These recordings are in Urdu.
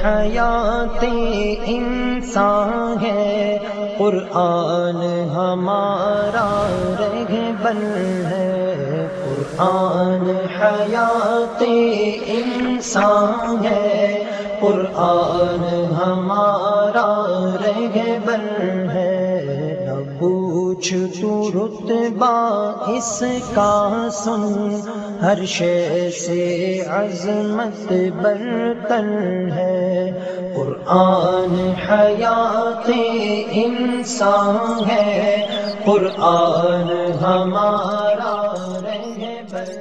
حیات انسان ہے، قرآن ہمارا رہبر ہے، قرآن حیات انسان ہے، قرآن ہمارا رہبر ہے۔ نہ پوچھ تو رتبہ اس کا سن، ہر شے سے عظمت برتر ہے، قرآن حیات انسان ہے، قرآن ہمارا رہبر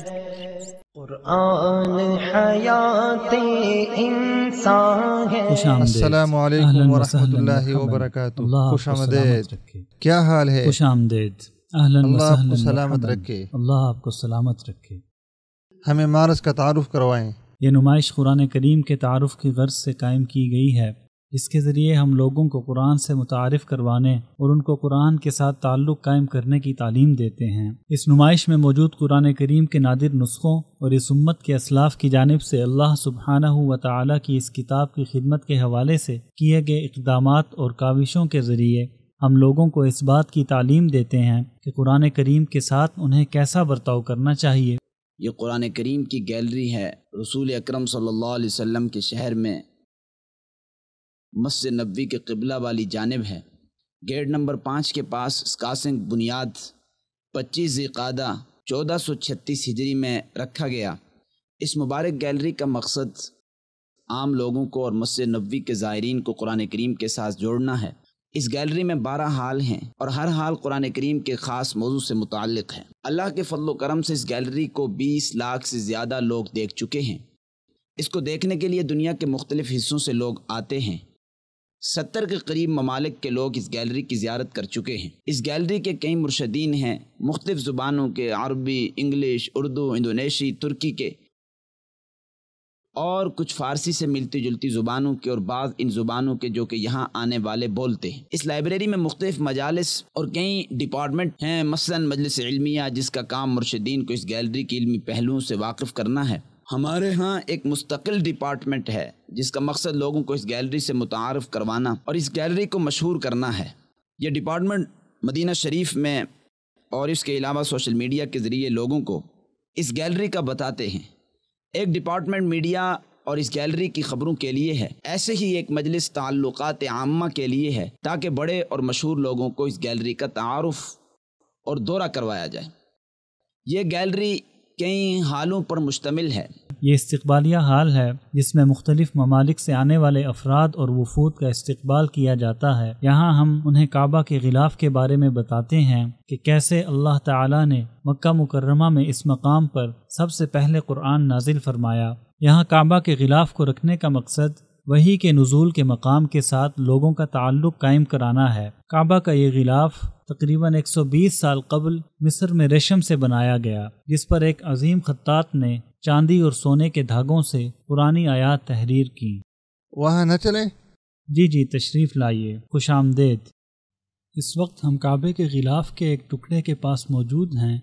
ہے، قرآن حیات انسان ہے۔ السلام علیکم ورحمۃ اللہ وبرکاتہ۔ خوش آمدید، کیا حال ہے؟ خوش آمدید، اہلاً اللہ آپ وسہلاً کو سلامت مرحباً۔ رکھے۔ اللہ آپ کو سلامت رکھے۔ ہمیں مارس کا تعارف کروائیں۔ یہ نمائش قرآن کریم کے تعارف کی غرض سے قائم کی گئی ہے، جس کے ذریعے ہم لوگوں کو قرآن سے متعارف کروانے اور ان کو قرآن کے ساتھ تعلق قائم کرنے کی تعلیم دیتے ہیں۔ اس نمائش میں موجود قرآن کریم کے نادر نسخوں اور اس امت کے اسلاف کی جانب سے اللہ سبحانہ و تعالیٰ کی اس کتاب کی خدمت کے حوالے سے کیے گئے اقدامات اور کاوشوں کے ذریعے ہم لوگوں کو اس بات کی تعلیم دیتے ہیں کہ قرآن کریم کے ساتھ انہیں کیسا برتاؤ کرنا چاہیے۔ یہ قرآن کریم کی گیلری ہے، رسول اکرم صلی اللہ علیہ وسلم کے شہر میں مسجد نبوی کے قبلہ والی جانب ہے۔ گیٹ نمبر 5 کے پاس اسکاسنگ بنیاد 25 ذی القعدہ 1436 ہجری میں رکھا گیا۔ اس مبارک گیلری کا مقصد عام لوگوں کو اور مسجد نبوی کے زائرین کو قرآن کریم کے ساتھ جوڑنا ہے۔ اس گیلری میں 12 ہال ہیں اور ہر ہال قرآن کریم کے خاص موضوع سے متعلق ہے۔ اللہ کے فضل و کرم سے اس گیلری کو 20 لاکھ سے زیادہ لوگ دیکھ چکے ہیں۔ اس کو دیکھنے کے لیے دنیا کے مختلف حصوں سے لوگ آتے ہیں۔ 70 کے قریب ممالک کے لوگ اس گیلری کی زیارت کر چکے ہیں۔ اس گیلری کے کئی مرشدین ہیں، مختلف زبانوں کے، عربی، انگلش، اردو، اندونیشی، ترکی کے اور کچھ فارسی سے ملتی جلتی زبانوں کے اور بعض ان زبانوں کے جو کہ یہاں آنے والے بولتے ہیں۔ اس لائبریری میں مختلف مجالس اور کئی ڈپارٹمنٹ ہیں، مثلا مجلس علمیہ جس کا کام مرشدین کو اس گیلری کی علمی پہلوؤں سے واقف کرنا ہے۔ ہمارے ہاں ایک مستقل ڈپارٹمنٹ ہے جس کا مقصد لوگوں کو اس گیلری سے متعارف کروانا اور اس گیلری کو مشہور کرنا ہے۔ یہ ڈپارٹمنٹ مدینہ شریف میں اور اس کے علاوہ سوشل میڈیا کے ذریعے لوگوں کو اس گیلری کا بتاتے ہیں۔ ایک ڈپارٹمنٹ میڈیا اور اس گیلری کی خبروں کے لیے ہے، ایسے ہی ایک مجلس تعلقات عامہ کے لیے ہے تاکہ بڑے اور مشہور لوگوں کو اس گیلری کا تعارف اور دورہ کروایا جائے۔ یہ گیلری کئی حالوں پر مشتمل ہے۔ یہ استقبالیہ حال ہے جس میں مختلف ممالک سے آنے والے افراد اور وفود کا استقبال کیا جاتا ہے۔ یہاں ہم انہیں کعبہ کے غلاف کے بارے میں بتاتے ہیں کہ کیسے اللہ تعالیٰ نے مکہ مکرمہ میں اس مقام پر سب سے پہلے قرآن نازل فرمایا۔ یہاں کعبہ کے غلاف کو رکھنے کا مقصد وحی کے نزول کے مقام کے ساتھ لوگوں کا تعلق قائم کرانا ہے۔ کعبہ کا یہ غلاف تقریباً 120 سال قبل مصر میں ریشم سے بنایا گیا، جس پر ایک عظیم خطاط نے چاندی اور سونے کے دھاگوں سے پرانی آیات تحریر کی۔ وہاں نہ چلیں؟ جی تشریف لائیے، خوش آمدید۔ اس وقت ہم کعبے کے غلاف کے ایک ٹکڑے کے پاس موجود ہیں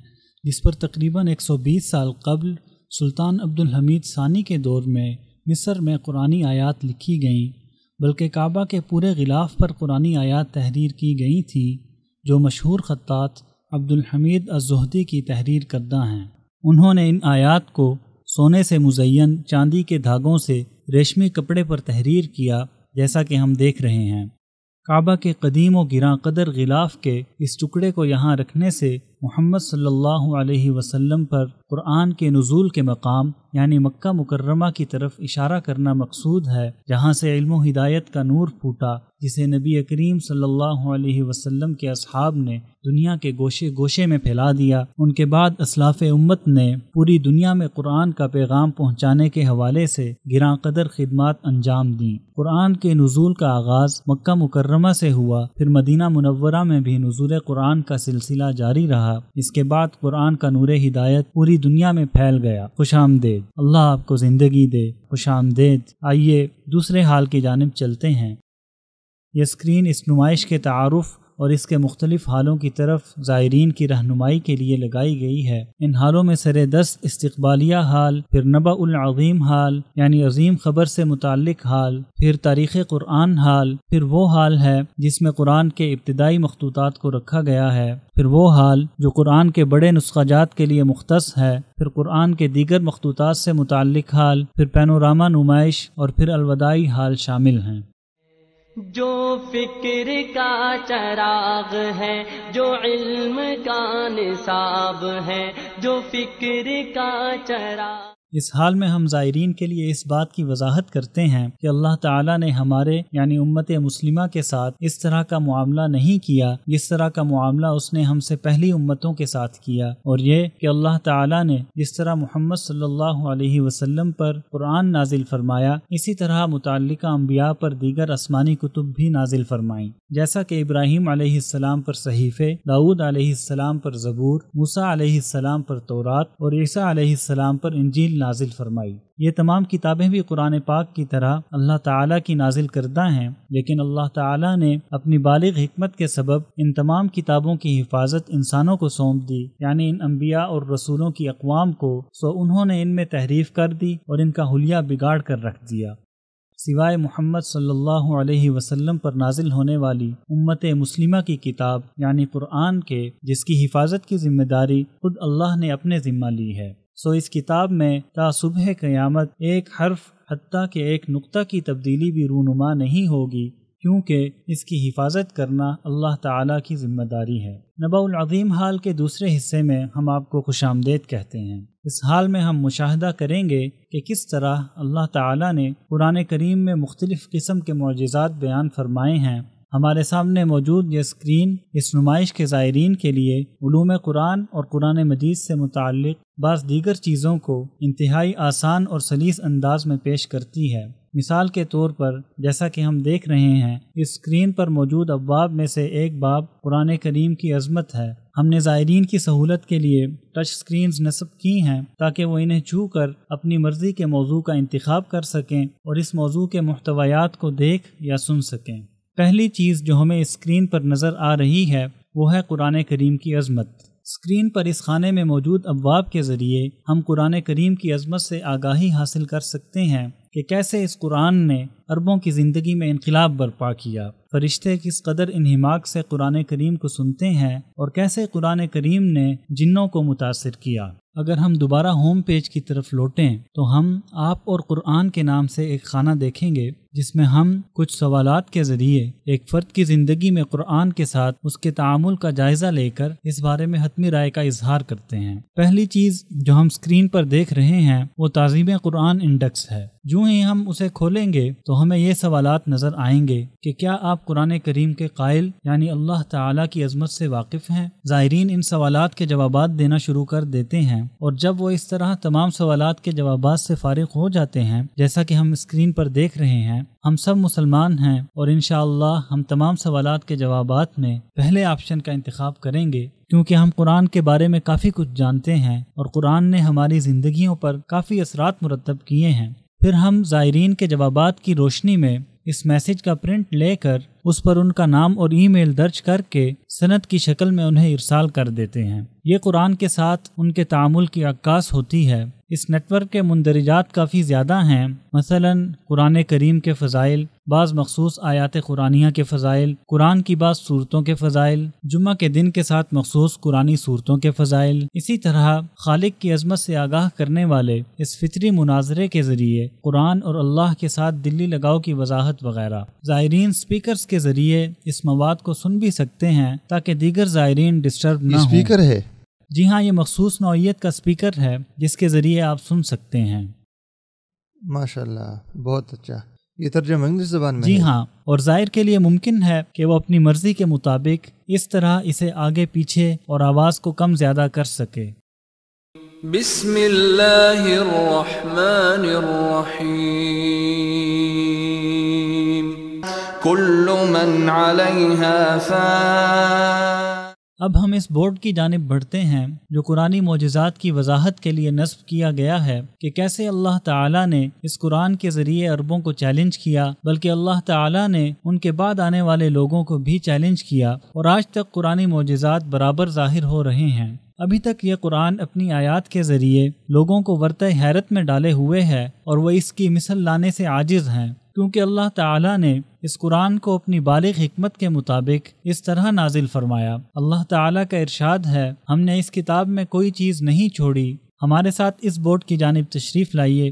جس پر تقریباً 120 سال قبل سلطان عبدالحمید ثانی کے دور میں مصر میں قرآنی آیات لکھی گئیں، بلکہ کعبہ کے پورے غلاف پر قرآنی آیات تحریر کی گئی تھیں جو مشہور خطاط عبدالحمید الزہدی کی تحریر کردہ ہیں۔ انہوں نے ان آیات کو سونے سے مزین چاندی کے دھاگوں سے ریشمی کپڑے پر تحریر کیا، جیسا کہ ہم دیکھ رہے ہیں۔ کعبہ کے قدیم و گراں قدر غلاف کے اس ٹکڑے کو یہاں رکھنے سے محمد صلی اللہ علیہ وسلم پر قرآن کے نزول کے مقام یعنی مکہ مکرمہ کی طرف اشارہ کرنا مقصود ہے، جہاں سے علم و ہدایت کا نور پھوٹا، جسے نبی کریم صلی اللہ علیہ وسلم کے اصحاب نے دنیا کے گوشے گوشے میں پھیلا دیا۔ ان کے بعد اسلاف امت نے پوری دنیا میں قرآن کا پیغام پہنچانے کے حوالے سے گراں قدر خدمات انجام دیں۔ قرآن کے نزول کا آغاز مکہ مکرمہ سے ہوا، پھر مدینہ منورہ میں بھی نزول قرآن کا سلسلہ جاری رہا۔ اس کے بعد قرآن کا نور ہدایت پوری دنیا میں پھیل گیا۔ خوش آمدید، اللہ آپ کو زندگی دے۔ خوش آمدید۔ آئیے دوسرے حال کی جانب چلتے ہیں۔ یہ اسکرین اس نمائش کے تعارف اور اس کے مختلف حالوں کی طرف زائرین کی رہنمائی کے لیے لگائی گئی ہے۔ ان حالوں میں سر دست استقبالیہ حال، پھر نبأ العظیم حال یعنی عظیم خبر سے متعلق حال، پھر تاریخ قرآن حال، پھر وہ حال ہے جس میں قرآن کے ابتدائی مخطوطات کو رکھا گیا ہے، پھر وہ حال جو قرآن کے بڑے نسخہ جات کے لیے مختص ہے، پھر قرآن کے دیگر مخطوطات سے متعلق حال، پھر پینوراما نمائش اور پھر الوداعی حال شامل ہیں۔ جو فکر کا چراغ ہے، جو علم کا نصاب ہے، جو فکر کا چراغ۔ اس حال میں ہم زائرین کے لیے اس بات کی وضاحت کرتے ہیں کہ اللہ تعالیٰ نے ہمارے یعنی امت مسلمہ کے ساتھ اس طرح کا معاملہ نہیں کیا جس طرح کا معاملہ اس نے ہم سے پہلی امتوں کے ساتھ کیا، اور یہ کہ اللہ تعالیٰ نے جس طرح محمد صلی اللہ علیہ وسلم پر قرآن نازل فرمایا، اسی طرح متعلقہ انبیاء پر دیگر آسمانی کتب بھی نازل فرمائیں، جیسا کہ ابراہیم علیہ السلام پر صحیفے، داؤد علیہ السلام پر زبور، موسیٰ علیہ السلام پر تورات اور عیسیٰ علیہ السلام پر انجیل نازل فرمائی۔ یہ تمام کتابیں بھی قرآن پاک کی طرح اللہ تعالیٰ کی نازل کردہ ہیں، لیکن اللہ تعالیٰ نے اپنی بالغ حکمت کے سبب ان تمام کتابوں کی حفاظت انسانوں کو سونپ دی، یعنی ان انبیاء اور رسولوں کی اقوام کو، سو انہوں نے ان میں تحریف کر دی اور ان کا حلیہ بگاڑ کر رکھ دیا۔ سوائے محمد صلی اللہ علیہ وسلم پر نازل ہونے والی امت مسلمہ کی کتاب یعنی قرآن کے، جس کی حفاظت کی ذمہ داری خود اللہ نے اپنے ذمہ لی ہے، سو اس کتاب میں تا صبح قیامت ایک حرف حتیٰ کہ ایک نقطہ کی تبدیلی بھی رونما نہیں ہوگی، کیونکہ اس کی حفاظت کرنا اللہ تعالیٰ کی ذمہ داری ہے۔ نبأ العظیم حال کے دوسرے حصے میں ہم آپ کو خوش آمدید کہتے ہیں۔ اس حال میں ہم مشاہدہ کریں گے کہ کس طرح اللہ تعالیٰ نے قرآن کریم میں مختلف قسم کے معجزات بیان فرمائے ہیں۔ ہمارے سامنے موجود یہ اسکرین اس نمائش کے زائرین کے لیے علوم قرآن اور قرآن مجید سے متعلق بعض دیگر چیزوں کو انتہائی آسان اور سلیس انداز میں پیش کرتی ہے۔ مثال کے طور پر جیسا کہ ہم دیکھ رہے ہیں، اس اسکرین پر موجود ابواب میں سے ایک باب قرآن کریم کی عظمت ہے۔ ہم نے زائرین کی سہولت کے لیے ٹچ اسکرینز نصب کی ہیں تاکہ وہ انہیں چھو کر اپنی مرضی کے موضوع کا انتخاب کر سکیں اور اس موضوع کے محتویات کو دیکھ یا سن سکیں۔ پہلی چیز جو ہمیں اسکرین پر نظر آ رہی ہے وہ ہے قرآن کریم کی عظمت۔ اسکرین پر اس خانے میں موجود ابواب کے ذریعے ہم قرآن کریم کی عظمت سے آگاہی حاصل کر سکتے ہیں کہ کیسے اس قرآن نے عربوں کی زندگی میں انقلاب برپا کیا، فرشتے کس قدر انہماک سے قرآن کریم کو سنتے ہیں، اور کیسے قرآن کریم نے جنوں کو متاثر کیا۔ اگر ہم دوبارہ ہوم پیج کی طرف لوٹیں تو ہم آپ اور قرآن کے نام سے ایک خانہ دیکھیں گے جس میں ہم کچھ سوالات کے ذریعے ایک فرد کی زندگی میں قرآن کے ساتھ اس کے تعامل کا جائزہ لے کر اس بارے میں حتمی رائے کا اظہار کرتے ہیں۔ پہلی چیز جو ہم اسکرین پر دیکھ رہے ہیں وہ تعظیم قرآن انڈیکس ہے۔ جو ہی ہم اسے کھولیں گے تو ہمیں یہ سوالات نظر آئیں گے کہ کیا آپ قرآن کریم کے قائل یعنی اللہ تعالیٰ کی عظمت سے واقف ہیں؟ زائرین ان سوالات کے جوابات دینا شروع کر دیتے ہیں، اور جب وہ اس طرح تمام سوالات کے جوابات سے فارغ ہو جاتے ہیں جیسا کہ ہم اسکرین پر دیکھ رہے ہیں، ہم سب مسلمان ہیں اور انشاءاللہ ہم تمام سوالات کے جوابات میں پہلے آپشن کا انتخاب کریں گے، کیونکہ ہم قرآن کے بارے میں کافی کچھ جانتے ہیں اور قرآن نے ہماری زندگیوں پر کافی اثرات مرتب کیے ہیں۔ پھر ہم زائرین کے جوابات کی روشنی میں اس میسج کا پرنٹ لے کر اس پر ان کا نام اور ای میل درج کر کے سند کی شکل میں انہیں ارسال کر دیتے ہیں۔ یہ قرآن کے ساتھ ان کے تعامل کی عکاس ہوتی ہے۔ اس نیٹ ورک کے مندرجات کافی زیادہ ہیں، مثلا قرآن کریم کے فضائل، بعض مخصوص آیات قرآنیہ کے فضائل، قرآن کی بعض صورتوں کے فضائل، جمعہ کے دن کے ساتھ مخصوص قرآنی صورتوں کے فضائل، اسی طرح خالق کی عظمت سے آگاہ کرنے والے اس فطری مناظرے کے ذریعے قرآن اور اللہ کے ساتھ دلی لگاؤ کی وضاحت وغیرہ۔ زائرین سپیکرز کے ذریعے اس مواد کو سن بھی سکتے ہیں تاکہ دیگر زائرین ڈسٹرب نہ ہوں۔ اسپیکر ہے؟ جی ہاں، یہ مخصوص نوعیت کا اسپیکر ہے جس کے ذریعے آپ سن سکتے ہیں۔ ماشاءاللہ، بہت اچھا۔ یہ ترجمہ انگلش زبان میں جی ہے؟ ہاں، اور زائر کے لیے ممکن ہے کہ وہ اپنی مرضی کے مطابق اس طرح اسے آگے پیچھے اور آواز کو کم زیادہ کر سکے۔ بسم اللہ الرحمن الرحیم، کل من علیہا فان اب ہم اس بورڈ کی جانب بڑھتے ہیں جو قرآنی معجزات کی وضاحت کے لیے نصب کیا گیا ہے کہ کیسے اللہ تعالیٰ نے اس قرآن کے ذریعے عربوں کو چیلنج کیا، بلکہ اللہ تعالیٰ نے ان کے بعد آنے والے لوگوں کو بھی چیلنج کیا، اور آج تک قرآنی معجزات برابر ظاہر ہو رہے ہیں۔ ابھی تک یہ قرآن اپنی آیات کے ذریعے لوگوں کو ورطہ حیرت میں ڈالے ہوئے ہے اور وہ اس کی مثل لانے سے عاجز ہیں، کیونکہ اللہ تعالیٰ نے اس قرآن کو اپنی بالغ حکمت کے مطابق اس طرح نازل فرمایا۔ اللہ تعالیٰ کا ارشاد ہے، ہم نے اس کتاب میں کوئی چیز نہیں چھوڑی۔ ہمارے ساتھ اس بورڈ کی جانب تشریف لائیے۔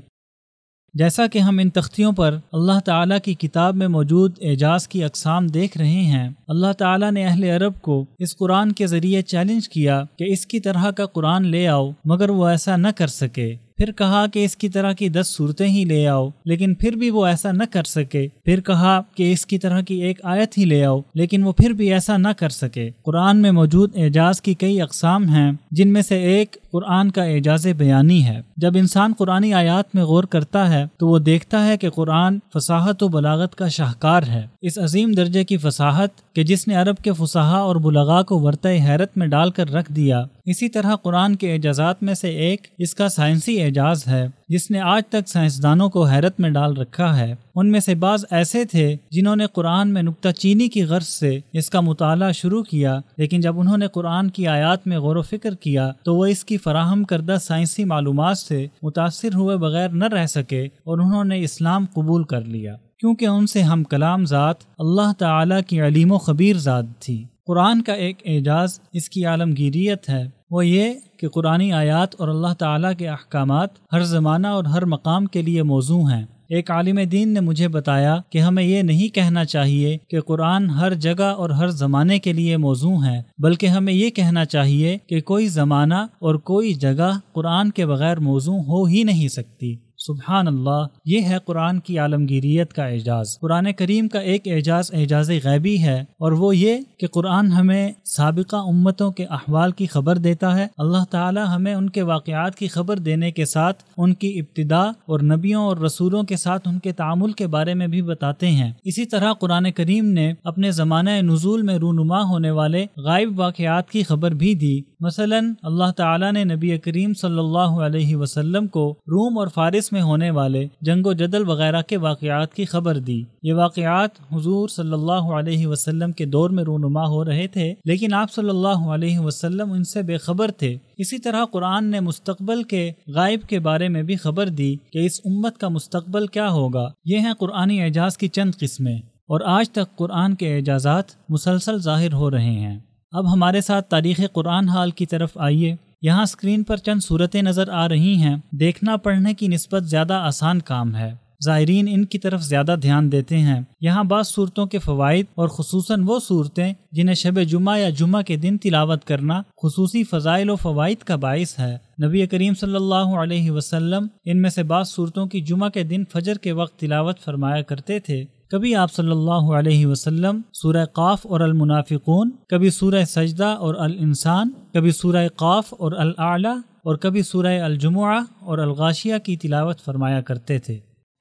جیسا کہ ہم ان تختیوں پر اللہ تعالیٰ کی کتاب میں موجود اعجاز کی اقسام دیکھ رہے ہیں، اللہ تعالیٰ نے اہل عرب کو اس قرآن کے ذریعے چیلنج کیا کہ اس کی طرح کا قرآن لے آؤ، مگر وہ ایسا نہ کر سکے۔ پھر کہا کہ اس کی طرح کی 10 صورتیں ہی لے آؤ، لیکن پھر بھی وہ ایسا نہ کر سکے۔ پھر کہا کہ اس کی طرح کی ایک آیت ہی لے آؤ، لیکن وہ پھر بھی ایسا نہ کر سکے۔ قرآن میں موجود اعجاز کی کئی اقسام ہیں، جن میں سے ایک قرآن کا اعجاز بیانی ہے۔ جب انسان قرآنی آیات میں غور کرتا ہے تو وہ دیکھتا ہے کہ قرآن فصاحت و بلاغت کا شاہکار ہے، اس عظیم درجے کی فصاحت کہ جس نے عرب کے فصحاء اور بلغاء کو ورطہ حیرت میں ڈال کر رکھ دیا۔ اسی طرح قرآن کے اعجازات میں سے ایک اس کا سائنسی اعجاز ہے، جس نے آج تک سائنسدانوں کو حیرت میں ڈال رکھا ہے۔ ان میں سے بعض ایسے تھے جنہوں نے قرآن میں نکتہ چینی کی غرض سے اس کا مطالعہ شروع کیا، لیکن جب انہوں نے قرآن کی آیات میں غور و فکر کیا تو وہ اس کی فراہم کردہ سائنسی معلومات سے متاثر ہوئے بغیر نہ رہ سکے اور انہوں نے اسلام قبول کر لیا، کیونکہ ان سے ہم کلام ذات اللہ تعالیٰ کی علیم و خبیر ذات تھی۔ قرآن کا ایک اعجاز اس کی عالمگیریت ہے، وہ یہ کہ قرآنی آیات اور اللہ تعالیٰ کے احکامات ہر زمانہ اور ہر مقام کے لیے موزوں ہیں۔ ایک عالم دین نے مجھے بتایا کہ ہمیں یہ نہیں کہنا چاہیے کہ قرآن ہر جگہ اور ہر زمانے کے لیے موزوں ہے، بلکہ ہمیں یہ کہنا چاہیے کہ کوئی زمانہ اور کوئی جگہ قرآن کے بغیر موزوں ہو ہی نہیں سکتی۔ سبحان اللہ، یہ ہے قرآن کی عالمگیریت کا اعجاز۔ قرآن کریم کا ایک اعجاز اعجاز غیبی ہے، اور وہ یہ کہ قرآن ہمیں سابقہ امتوں کے احوال کی خبر دیتا ہے۔ اللہ تعالی ہمیں ان کے واقعات کی خبر دینے کے ساتھ ان کی ابتدا اور نبیوں اور رسولوں کے ساتھ ان کے تعامل کے بارے میں بھی بتاتے ہیں۔ اسی طرح قرآن کریم نے اپنے زمانہ نزول میں رونما ہونے والے غائب واقعات کی خبر بھی دی۔ مثلا اللہ تعالی نے نبی کریم صلی اللہ علیہ وسلم کو روم اور فارس میں ہونے والے جنگ و جدل وغیرہ کے واقعات کی خبر دی۔ یہ واقعات حضور صلی اللہ علیہ وسلم کے دور میں رونما ہو رہے تھے، لیکن آپ صلی اللہ علیہ وسلم ان سے بے خبر تھے۔ اسی طرح قرآن نے مستقبل کے غائب کے بارے میں بھی خبر دی کہ اس امت کا مستقبل کیا ہوگا۔ یہ ہیں قرآنی اعجاز کی چند قسمیں، اور آج تک قرآن کے اعجازات مسلسل ظاہر ہو رہے ہیں۔ اب ہمارے ساتھ تاریخ قرآن حال کی طرف آئیے۔ یہاں اسکرین پر چند صورتیں نظر آ رہی ہیں۔ دیکھنا پڑھنے کی نسبت زیادہ آسان کام ہے، زائرین ان کی طرف زیادہ دھیان دیتے ہیں۔ یہاں بعض صورتوں کے فوائد اور خصوصاً وہ صورتیں جنہیں شب جمعہ یا جمعہ کے دن تلاوت کرنا خصوصی فضائل و فوائد کا باعث ہے۔ نبی کریم صلی اللہ علیہ وسلم ان میں سے بعض صورتوں کی جمعہ کے دن فجر کے وقت تلاوت فرمایا کرتے تھے۔ کبھی آپ صلی اللہ علیہ وسلم سورہ قاف اور المنافقون، کبھی سورہ سجدہ اور الانسان، کبھی سورہ قاف اور الاعلی، اور کبھی سورہ الجمعہ اور الغاشیہ کی تلاوت فرمایا کرتے تھے۔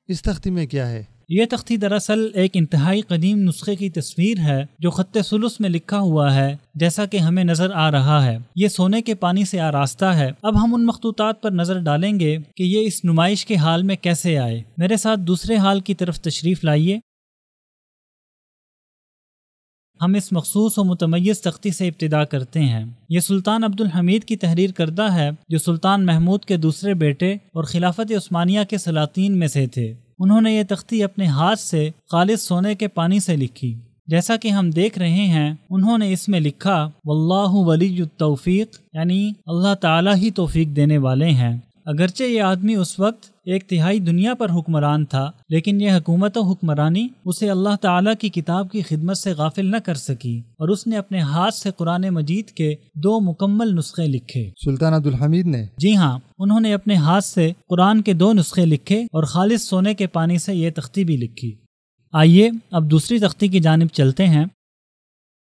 اس تختی میں کیا ہے؟ یہ تختی دراصل ایک انتہائی قدیم نسخے کی تصویر ہے جو خط ثلث میں لکھا ہوا ہے، جیسا کہ ہمیں نظر آ رہا ہے۔ یہ سونے کے پانی سے آراستہ ہے۔ اب ہم ان مخطوطات پر نظر ڈالیں گے کہ یہ اس نمائش کے حال میں کیسے آئے۔ میرے ساتھ دوسرے حال کی طرف تشریف لائیے۔ ہم اس مخصوص و متمیز تختی سے ابتدا کرتے ہیں۔ یہ سلطان عبد الحمید کی تحریر کردہ ہے، جو سلطان محمود کے دوسرے بیٹے اور خلافت عثمانیہ کے سلاطین میں سے تھے۔ انہوں نے یہ تختی اپنے ہاتھ سے خالص سونے کے پانی سے لکھی۔ جیسا کہ ہم دیکھ رہے ہیں، انہوں نے اس میں لکھا واللہ ولی التوفیق، یعنی اللہ تعالیٰ ہی توفیق دینے والے ہیں۔ اگرچہ یہ آدمی اس وقت ایک تہائی دنیا پر حکمران تھا، لیکن یہ حکومت و حکمرانی اسے اللہ تعالیٰ کی کتاب کی خدمت سے غافل نہ کر سکی، اور اس نے اپنے ہاتھ سے قرآن مجید کے 2 مکمل نسخے لکھے۔ سلطان عبد الحمید نے؟ جی ہاں، انہوں نے اپنے ہاتھ سے قرآن کے 2 نسخے لکھے اور خالص سونے کے پانی سے یہ تختی بھی لکھی۔ آئیے اب دوسری تختی کی جانب چلتے ہیں۔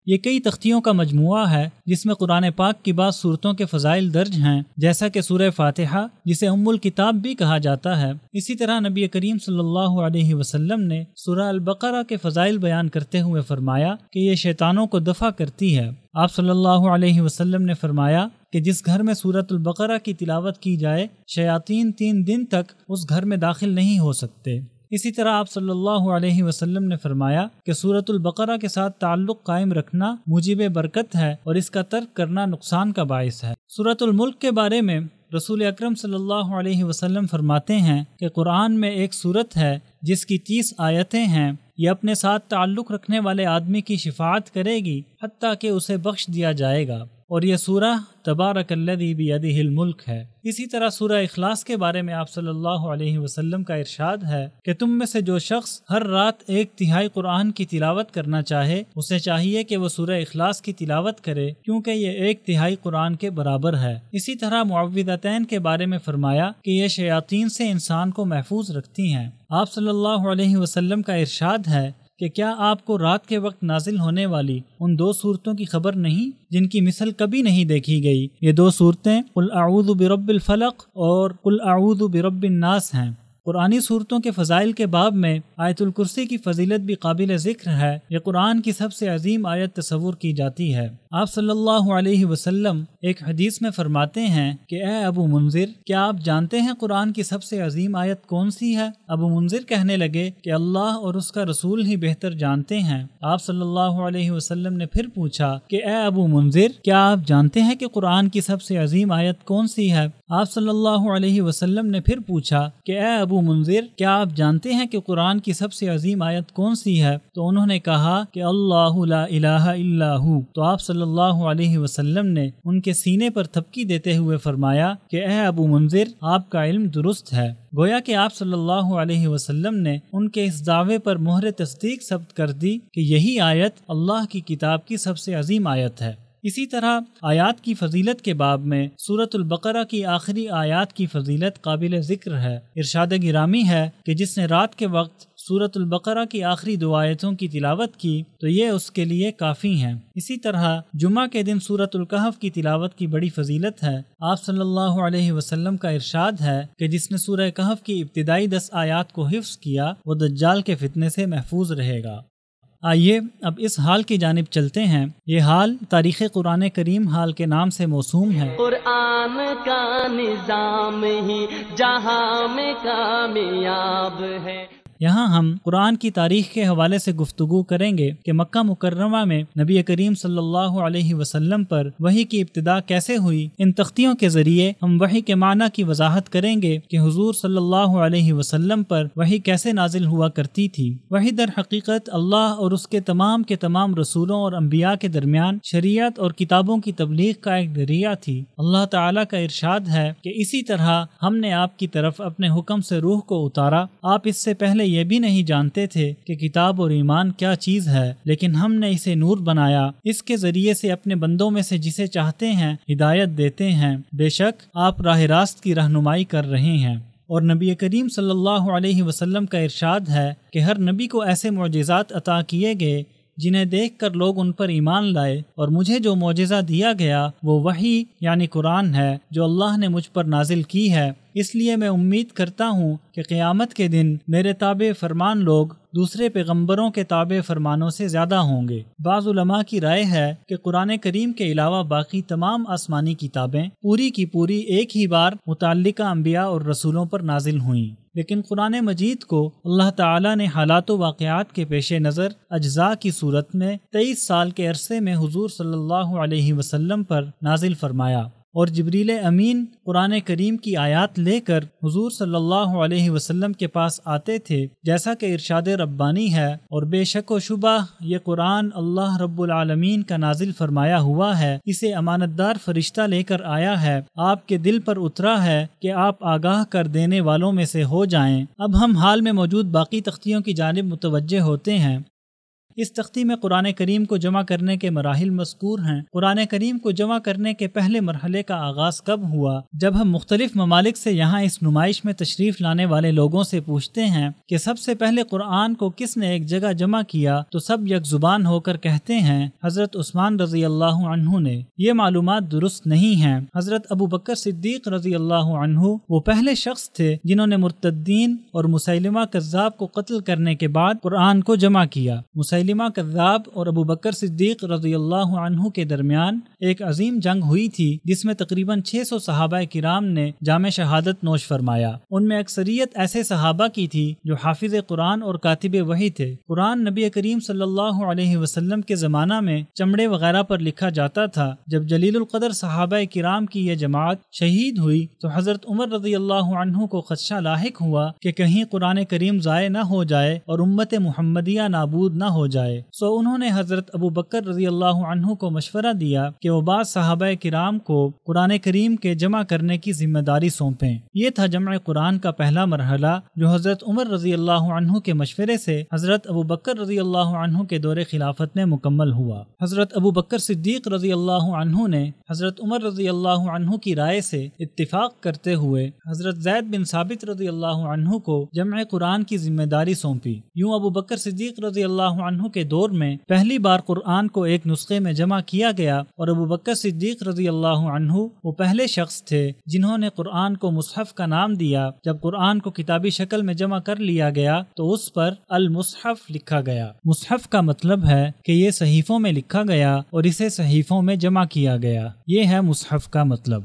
یہ کئی تختیوں کا مجموعہ ہے جس میں قرآن پاک کی بعض صورتوں کے فضائل درج ہیں، جیسا کہ سورہ فاتحہ، جسے ام الکتاب بھی کہا جاتا ہے۔ اسی طرح نبی کریم صلی اللہ علیہ وسلم نے سورہ البقرہ کے فضائل بیان کرتے ہوئے فرمایا کہ یہ شیطانوں کو دفع کرتی ہے۔ آپ صلی اللہ علیہ وسلم نے فرمایا کہ جس گھر میں سورۃ البقرہ کی تلاوت کی جائے شیاطین 3 دن تک اس گھر میں داخل نہیں ہو سکتے۔ اسی طرح آپ صلی اللہ علیہ وسلم نے فرمایا کہ سورۃ البقرہ کے ساتھ تعلق قائم رکھنا موجب برکت ہے اور اس کا ترک کرنا نقصان کا باعث ہے۔ سورۃ الملک کے بارے میں رسول اکرم صلی اللہ علیہ وسلم فرماتے ہیں کہ قرآن میں ایک سورت ہے جس کی 30 آیتیں ہیں، یہ اپنے ساتھ تعلق رکھنے والے آدمی کی شفاعت کرے گی حتیٰ کہ اسے بخش دیا جائے گا، اور یہ سورہ تبارک الذی بیدہ الملک ہے۔ اسی طرح سورہ اخلاص کے بارے میں آپ صلی اللہ علیہ وسلم کا ارشاد ہے کہ تم میں سے جو شخص ہر رات 1/3 قرآن کی تلاوت کرنا چاہے اسے چاہیے کہ وہ سورہ اخلاص کی تلاوت کرے، کیونکہ یہ 1/3 قرآن کے برابر ہے۔ اسی طرح معوذتین کے بارے میں فرمایا کہ یہ شیاطین سے انسان کو محفوظ رکھتی ہیں۔ آپ صلی اللہ علیہ وسلم کا ارشاد ہے کہ کیا آپ کو رات کے وقت نازل ہونے والی ان 2 صورتوں کی خبر نہیں جن کی مثل کبھی نہیں دیکھی گئی؟ یہ 2 صورتیں قل اعوذ برب الفلق اور قل اعوذ برب الناس ہیں۔ قرآنی صورتوں کے فضائل کے باب میں آیت الکرسی کی فضیلت بھی قابل ذکر ہے۔ یہ قرآن کی سب سے عظیم آیت تصور کی جاتی ہے۔ آپ صلی اللہ علیہ وسلم ایک حدیث میں فرماتے ہیں کہ اے ابو منذر، کیا آپ جانتے ہیں قرآن کی سب سے عظیم آیت کون سی ہے؟ ابو منذر کہنے لگے کہ اللہ اور اس کا رسول ہی بہتر جانتے ہیں۔ آپ صلی اللہ علیہ وسلم نے پھر پوچھا کہ اے ابو منذر، کیا آپ جانتے ہیں کہ قرآن کی سب سے عظیم آیت کون سی ہے؟ آپ صلی اللہ علیہ وسلم نے پھر پوچھا کہ اے ابو منذر، کیا آپ جانتے ہیں کہ قرآن کی سب سے عظیم آیت کون سی ہے؟ تو انہوں نے کہا کہ اللہ لا الہ الا ہو۔ تو آپ صلی اللہ علیہ وسلم نے ان کے سینے پر تھپکی دیتے ہوئے فرمایا کہ اے ابو منذر، آپ کا علم درست ہے۔ گویا کہ آپ صلی اللہ علیہ وسلم نے ان کے اس دعوے پر مہر تصدیق ثبت کر دی کہ یہی آیت اللہ کی کتاب کی سب سے عظیم آیت ہے۔ اسی طرح آیات کی فضیلت کے باب میں سورۃ البقرہ کی آخری آیات کی فضیلت قابل ذکر ہے۔ ارشاد گرامی ہے کہ جس نے رات کے وقت سورۃ البقرہ کی آخری 2 آیتوں کی تلاوت کی تو یہ اس کے لیے کافی ہیں۔ اسی طرح جمعہ کے دن سورۃ الکہف کی تلاوت کی بڑی فضیلت ہے۔ آپ صلی اللہ علیہ وسلم کا ارشاد ہے کہ جس نے سورہ کہف کی ابتدائی 10 آیات کو حفظ کیا وہ دجال کے فتنے سے محفوظ رہے گا۔ آئیے اب اس حال کی جانب چلتے ہیں۔ یہ حال تاریخ قرآن کریم حال کے نام سے موسوم ہے۔ قرآن کا نظام ہی جہاں میں کامیاب ہے۔ یہاں ہم قرآن کی تاریخ کے حوالے سے گفتگو کریں گے کہ مکہ مکرمہ میں نبی کریم صلی اللہ علیہ وسلم پر وحی کی ابتدا کیسے ہوئی۔ ان تختیوں کے ذریعے ہم وحی کے معنی کی وضاحت کریں گے کہ حضور صلی اللہ علیہ وسلم پر وحی کیسے نازل ہوا کرتی تھی۔ وحی در حقیقت اللہ اور اس کے تمام رسولوں اور انبیاء کے درمیان شریعت اور کتابوں کی تبلیغ کا ایک ذریعہ تھی۔ اللہ تعالیٰ کا ارشاد ہے کہ اسی طرح ہم نے آپ کی طرف اپنے حکم سے روح کو اتارا، آپ اس سے پہلے یہ بھی نہیں جانتے تھے کہ کتاب اور ایمان کیا چیز ہے، لیکن ہم نے اسے نور بنایا، اس کے ذریعے سے اپنے بندوں میں سے جسے چاہتے ہیں ہدایت دیتے ہیں، بے شک آپ راہ راست کی رہنمائی کر رہے ہیں۔ اور نبی کریم صلی اللہ علیہ وسلم کا ارشاد ہے کہ ہر نبی کو ایسے معجزات عطا کیے گئے جنہیں دیکھ کر لوگ ان پر ایمان لائے، اور مجھے جو معجزہ دیا گیا وہ وحی یعنی قرآن ہے جو اللہ نے مجھ پر نازل کی ہے۔ اس لیے میں امید کرتا ہوں کہ قیامت کے دن میرے تابع فرمان لوگ دوسرے پیغمبروں کے تابع فرمانوں سے زیادہ ہوں گے۔ بعض علماء کی رائے ہے کہ قرآن کریم کے علاوہ باقی تمام آسمانی کتابیں پوری کی پوری ایک ہی بار متعلقہ انبیاء اور رسولوں پر نازل ہوئیں، لیکن قرآن مجید کو اللہ تعالیٰ نے حالات و واقعات کے پیش نظر اجزاء کی صورت میں 23 سال کے عرصے میں حضور صلی اللہ علیہ وسلم پر نازل فرمایا، اور جبریل امین قرآن کریم کی آیات لے کر حضور صلی اللہ علیہ وسلم کے پاس آتے تھے، جیسا کہ ارشاد ربانی ہے، اور بے شک و شبہ یہ قرآن اللہ رب العالمین کا نازل فرمایا ہوا ہے، اسے امانتدار فرشتہ لے کر آیا ہے، آپ کے دل پر اترا ہے کہ آپ آگاہ کر دینے والوں میں سے ہو جائیں۔ اب ہم حال میں موجود باقی تختیوں کی جانب متوجہ ہوتے ہیں۔ اس تختی میں قرآن کریم کو جمع کرنے کے مراحل مذکور ہیں۔ قرآن کریم کو جمع کرنے کے پہلے مرحلے کا آغاز کب ہوا؟ جب ہم مختلف ممالک سے یہاں اس نمائش میں تشریف لانے والے لوگوں سے پوچھتے ہیں کہ سب سے پہلے قرآن کو کس نے ایک جگہ جمع کیا، تو سب یک زبان ہو کر کہتے ہیں حضرت عثمان رضی اللہ عنہ نے۔ یہ معلومات درست نہیں ہیں۔ حضرت ابو بکر صدیق رضی اللہ عنہ وہ پہلے شخص تھے جنہوں نے مرتدین اور مسیلمہ کذاب کو قتل کرنے کے بعد قرآن کو جمع کیا۔ مسیلمہ مسیلمہ کذاب اور ابو بکر صدیق رضی اللہ عنہ کے درمیان ایک عظیم جنگ ہوئی تھی جس میں تقریباً 600 صحابہ کرام نے جام شہادت نوش فرمایا۔ ان میں اکثریت ایسے صحابہ کی تھی جو حافظ قرآن اور کاتب وحی تھے۔ قرآن نبی کریم صلی اللہ علیہ وسلم کے زمانہ میں چمڑے وغیرہ پر لکھا جاتا تھا۔ جب جلیل القدر صحابہ کرام کی یہ جماعت شہید ہوئی تو حضرت عمر رضی اللہ عنہ کو خدشہ لاحق ہوا کہ کہیں قرآن کریم ضائع نہ ہو جائے اور امت محمدیہ نابود نہ ہو جائے، سو انہوں نے حضرت ابو بکر رضی اللہ عنہ کو مشورہ دیا کہ وہ بعض صحابہ کرام کو قرآن کریم کے جمع کرنے کی ذمہ داری سونپیں۔ یہ تھا جمع قرآن کا پہلا مرحلہ جو حضرت عمر رضی اللہ عنہ کے مشورے سے حضرت ابو بکر رضی اللہ عنہ کے دور خلافت میں مکمل ہوا۔ حضرت ابو بکر صدیق رضی اللہ عنہ نے حضرت عمر رضی اللہ عنہ کی رائے سے اتفاق کرتے ہوئے حضرت زید بن ثابت رضی اللہ عنہ کو جمع قرآن کی ذمہ داری سونپی۔ یوں ابو بکر صدیق رضی اللہ عنہ کے دور میں پہلی بار قرآن کو ایک نسخے میں جمع کیا گیا، اور ابو بکر صدیق رضی اللہ عنہ وہ پہلے شخص تھے جنہوں نے قرآن کو مصحف کا نام دیا۔ جب قرآن کو کتابی شکل میں جمع کر لیا گیا تو اس پر المصحف لکھا گیا۔ مصحف کا مطلب ہے کہ یہ صحیفوں میں لکھا گیا اور اسے صحیفوں میں جمع کیا گیا، یہ ہے مصحف کا مطلب۔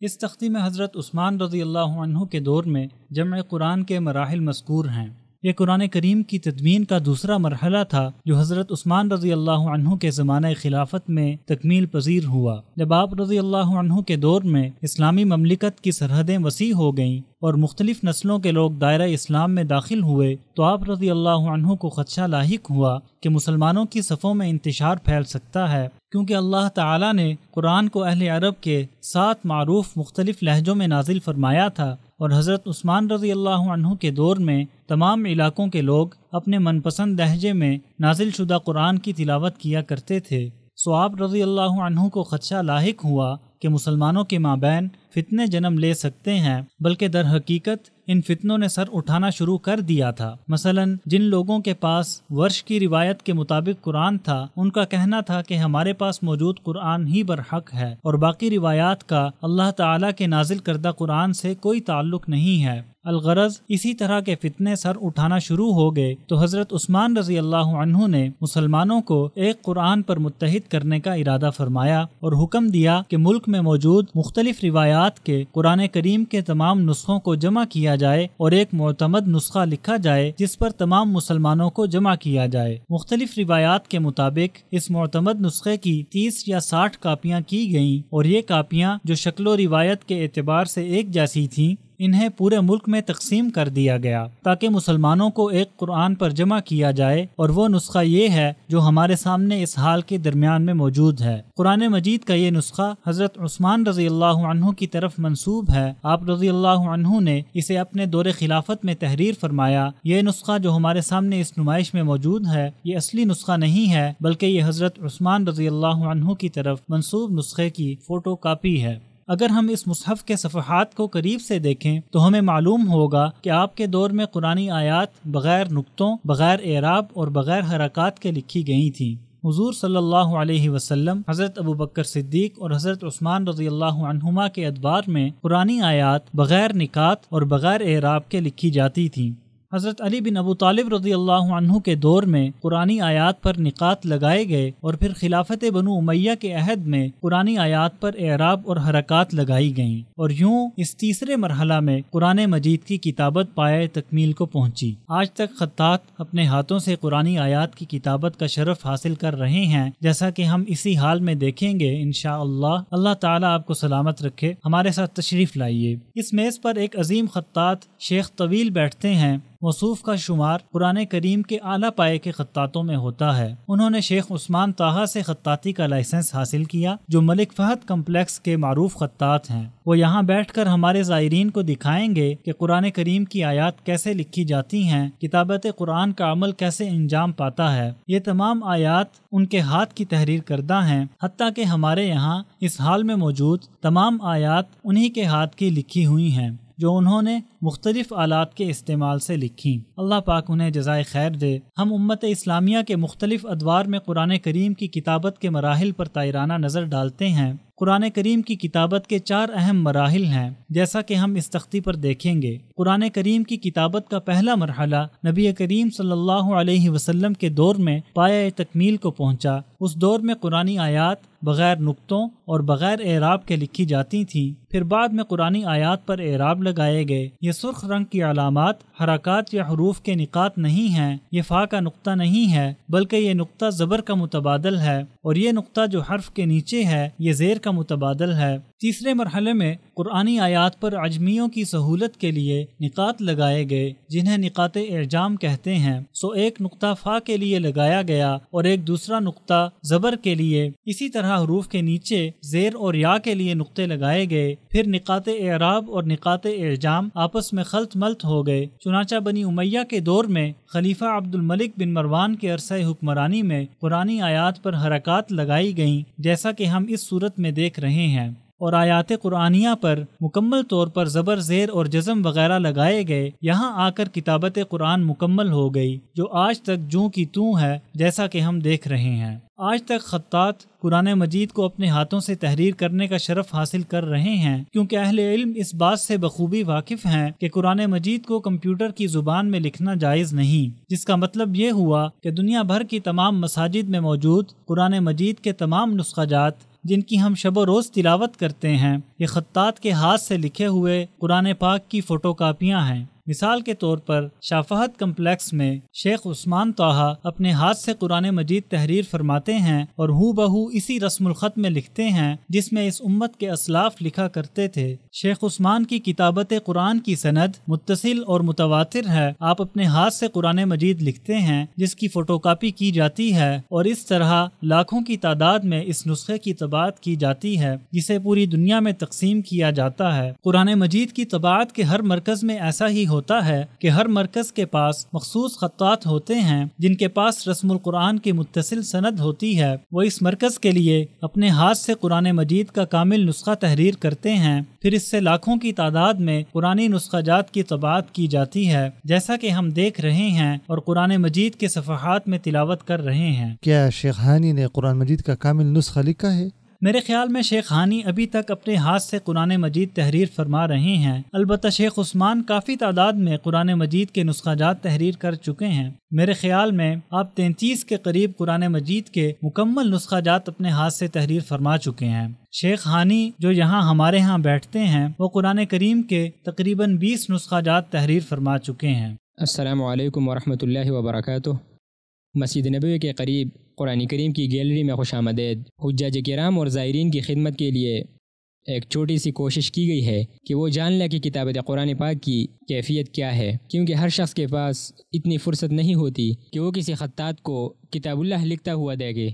اس تختی میں حضرت عثمان رضی اللہ عنہ کے دور میں جمع قرآن کے مراحل مذکور ہیں۔ یہ قرآن کریم کی تدوین کا دوسرا مرحلہ تھا جو حضرت عثمان رضی اللہ عنہ کے زمانہ خلافت میں تکمیل پذیر ہوا۔ جب آپ رضی اللہ عنہ کے دور میں اسلامی مملکت کی سرحدیں وسیع ہو گئیں اور مختلف نسلوں کے لوگ دائرہ اسلام میں داخل ہوئے تو آپ رضی اللہ عنہ کو خدشہ لاحق ہوا کہ مسلمانوں کی صفوں میں انتشار پھیل سکتا ہے، کیونکہ اللہ تعالیٰ نے قرآن کو اہل عرب کے 7 معروف مختلف لہجوں میں نازل فرمایا تھا، اور حضرت عثمان رضی اللہ عنہ کے دور میں تمام علاقوں کے لوگ اپنے من پسند لہجے میں نازل شدہ قرآن کی تلاوت کیا کرتے تھے۔ سو آپ رضی اللہ عنہ کو خدشہ لاحق ہوا کہ مسلمانوں کے مابین فتنے جنم لے سکتے ہیں، بلکہ در حقیقت ان فتنوں نے سر اٹھانا شروع کر دیا تھا۔ مثلا جن لوگوں کے پاس ورش کی روایت کے مطابق قرآن تھا، ان کا کہنا تھا کہ ہمارے پاس موجود قرآن ہی برحق ہے اور باقی روایات کا اللہ تعالیٰ کے نازل کردہ قرآن سے کوئی تعلق نہیں ہے۔ الغرض اسی طرح کے فتنے سر اٹھانا شروع ہو گئے تو حضرت عثمان رضی اللہ عنہ نے مسلمانوں کو ایک قرآن پر متحد کرنے کا ارادہ فرمایا اور حکم دیا کہ ملک میں موجود مختلف روایات کے قرآن کریم کے تمام نسخوں کو جمع کیا جائے اور ایک معتمد نسخہ لکھا جائے جس پر تمام مسلمانوں کو جمع کیا جائے۔ مختلف روایات کے مطابق اس معتمد نسخے کی 30 یا 60 کاپیاں کی گئیں، اور یہ کاپیاں جو شکل و روایت کے اعتبار سے ایک جیسی تھیں انہیں پورے ملک میں تقسیم کر دیا گیا تاکہ مسلمانوں کو ایک قرآن پر جمع کیا جائے، اور وہ نسخہ یہ ہے جو ہمارے سامنے اس حال کے درمیان میں موجود ہے۔ قرآن مجید کا یہ نسخہ حضرت عثمان رضی اللہ عنہ کی طرف منسوب ہے۔ آپ رضی اللہ عنہ نے اسے اپنے دور خلافت میں تحریر فرمایا۔ یہ نسخہ جو ہمارے سامنے اس نمائش میں موجود ہے یہ اصلی نسخہ نہیں ہے، بلکہ یہ حضرت عثمان رضی اللہ عنہ کی طرف منسوب نسخے کی فوٹو کاپی ہے۔ اگر ہم اس مصحف کے صفحات کو قریب سے دیکھیں تو ہمیں معلوم ہوگا کہ آپ کے دور میں قرآنی آیات بغیر نقطوں، بغیر اعراب اور بغیر حرکات کے لکھی گئی تھیں۔ حضور صلی اللہ علیہ وسلم، حضرت ابو بکر صدیق اور حضرت عثمان رضی اللہ عنہما کے ادوار میں قرآنی آیات بغیر نکات اور بغیر اعراب کے لکھی جاتی تھیں۔ حضرت علی بن ابو طالب رضی اللہ عنہ کے دور میں قرآنی آیات پر نقاط لگائے گئے، اور پھر خلافت بنو امیہ کے عہد میں قرآنی آیات پر اعراب اور حرکات لگائی گئیں، اور یوں اس تیسرے مرحلہ میں قرآن مجید کی کتابت پائے تکمیل کو پہنچی۔ آج تک خطاط اپنے ہاتھوں سے قرآنی آیات کی کتابت کا شرف حاصل کر رہے ہیں، جیسا کہ ہم اسی حال میں دیکھیں گے انشاءاللہ۔ اللہ تعالیٰ آپ کو سلامت رکھے۔ ہمارے ساتھ تشریف لائیے۔ اس میز پر ایک عظیم خطاط شیخ طویل بیٹھتے ہیں۔ موصوف کا شمار قرآن کریم کے اعلیٰ پائے کے خطاطوں میں ہوتا ہے۔ انہوں نے شیخ عثمان طٰہٰ سے خطاطی کا لائسنس حاصل کیا، جو ملک فہد کمپلیکس کے معروف خطاط ہیں۔ وہ یہاں بیٹھ کر ہمارے زائرین کو دکھائیں گے کہ قرآن کریم کی آیات کیسے لکھی جاتی ہیں، کتابت قرآن کا عمل کیسے انجام پاتا ہے۔ یہ تمام آیات ان کے ہاتھ کی تحریر کردہ ہیں، حتیٰ کہ ہمارے یہاں اس حال میں موجود تمام آیات انہی کے ہاتھ کی لکھی ہوئی ہیں، جو انہوں نے مختلف آلات کے استعمال سے لکھی۔ اللہ پاک انہیں جزائے خیر دے۔ ہم امت اسلامیہ کے مختلف ادوار میں قرآن کریم کی کتابت کے مراحل پر طائرانہ نظر ڈالتے ہیں۔ قرآن کریم کی کتابت کے 4 اہم مراحل ہیں، جیسا کہ ہم اس تختی پر دیکھیں گے۔ قرآن کریم کی کتابت کا پہلا مرحلہ نبی کریم صلی اللہ علیہ وسلم کے دور میں پایہ تکمیل کو پہنچا۔ اس دور میں قرآنی آیات بغیر نقطوں اور بغیر اعراب کے لکھی جاتی تھیں۔ پھر بعد میں قرآنی آیات پر اعراب لگائے گئے۔ یہ سرخ رنگ کی علامات حرکات یا حروف کے نقاط نہیں ہیں، یہ فا کا نقطہ نہیں ہے، بلکہ یہ نقطہ زبر کا متبادل ہے، اور یہ نقطہ جو حرف کے نیچے ہے یہ زیر کا متبادل ہے۔ تیسرے مرحلے میں قرآنی آیات پر عجمیوں کی سہولت کے لیے نقاط لگائے گئے، جنہیں نقاط اعجام کہتے ہیں۔ ایک نقطہ فا کے لیے لگایا گیا اور ایک دوسرا نقطہ زبر کے لیے۔ اسی طرح حروف کے نیچے زیر اور یا کے لیے نقطے لگائے گئے۔ پھر نقاط اعراب اور نقاط اعجام آپس میں خلط ملط ہو گئے۔ چنانچہ بنی امیہ کے دور میں خلیفہ عبد الملک بن مروان کے عرصہ حکمرانی میں قرآنی آیات پر حرکات لگائی گئیں، جیسا کہ ہم اس صورت میں دیکھ رہے ہیں، اور آیات قرآنیہ پر مکمل طور پر زبر، زیر اور جزم وغیرہ لگائے گئے۔ یہاں آ کر کتابت قرآن مکمل ہو گئی، جو آج تک جوں کی توں ہے، جیسا کہ ہم دیکھ رہے ہیں۔ آج تک خطاط قرآن مجید کو اپنے ہاتھوں سے تحریر کرنے کا شرف حاصل کر رہے ہیں، کیونکہ اہل علم اس بات سے بخوبی واقف ہیں کہ قرآن مجید کو کمپیوٹر کی زبان میں لکھنا جائز نہیں، جس کا مطلب یہ ہوا کہ دنیا بھر کی تمام مساجد میں موجود قرآن مجید کے تمام نسخہ جات، جن کی ہم شب و روز تلاوت کرتے ہیں، یہ خطاط کے ہاتھ سے لکھے ہوئے قرآن پاک کی فوٹو کاپیاں ہیں۔ مثال کے طور پر شافہت کمپلیکس میں شیخ عثمان طٰہٰ اپنے ہاتھ سے قرآن مجید تحریر فرماتے ہیں اور ہو بہو اسی رسم الخط میں لکھتے ہیں جس میں اس امت کے اسلاف لکھا کرتے تھے۔ شیخ عثمان کی کتابت قرآن کی سند متصل اور متواتر ہے۔ آپ اپنے ہاتھ سے قرآن مجید لکھتے ہیں جس کی فوٹو کاپی کی جاتی ہے، اور اس طرح لاکھوں کی تعداد میں اس نسخے کی طباعت کی جاتی ہے جسے پوری دنیا میں تقسیم کیا جاتا ہے۔ قرآن مجید کی طباعت کے ہر مرکز میں ایسا ہی ہوتا ہے کہ ہر مرکز کے پاس مخصوص خطاط ہوتے ہیں جن کے پاس رسم القرآن کی متصل سند ہوتی ہے۔ وہ اس مرکز کے لیے اپنے ہاتھ سے قرآن مجید کا کامل نسخہ تحریر کرتے ہیں، پھر اس سے لاکھوں کی تعداد میں قرآنی نسخہ جات کی طباعت کی جاتی ہے، جیسا کہ ہم دیکھ رہے ہیں اور قرآن مجید کے صفحات میں تلاوت کر رہے ہیں۔ کیا شیخ ہانی نے قرآن مجید کا کامل نسخہ لکھا ہے؟ میرے خیال میں شیخ ہانی ابھی تک اپنے ہاتھ سے قرآن مجید تحریر فرما رہے ہیں، البتہ شیخ عثمان کافی تعداد میں قرآن مجید کے نسخہ جات تحریر کر چکے ہیں۔ میرے خیال میں آپ 33 کے قریب قرآن مجید کے مکمل نسخہ جات اپنے ہاتھ سے تحریر فرما چکے ہیں۔ شیخ ہانی جو یہاں ہمارے ہاں بیٹھتے ہیں وہ قرآن کریم کے تقریباً 20 نسخہ جات تحریر فرما چکے ہیں۔ السلام علیکم ورحمۃ اللہ وبرکاتہ۔ مسجد نبوی کے قریب قرآن کریم کی گیلری میں خوش آمدید۔ حجاج کرام اور زائرین کی خدمت کے لیے ایک چھوٹی سی کوشش کی گئی ہے کہ وہ جان لے کہ کتابت قرآن پاک کی کیفیت کیا ہے، کیونکہ ہر شخص کے پاس اتنی فرصت نہیں ہوتی کہ وہ کسی خطاط کو کتاب اللہ لکھتا ہوا دیکھے۔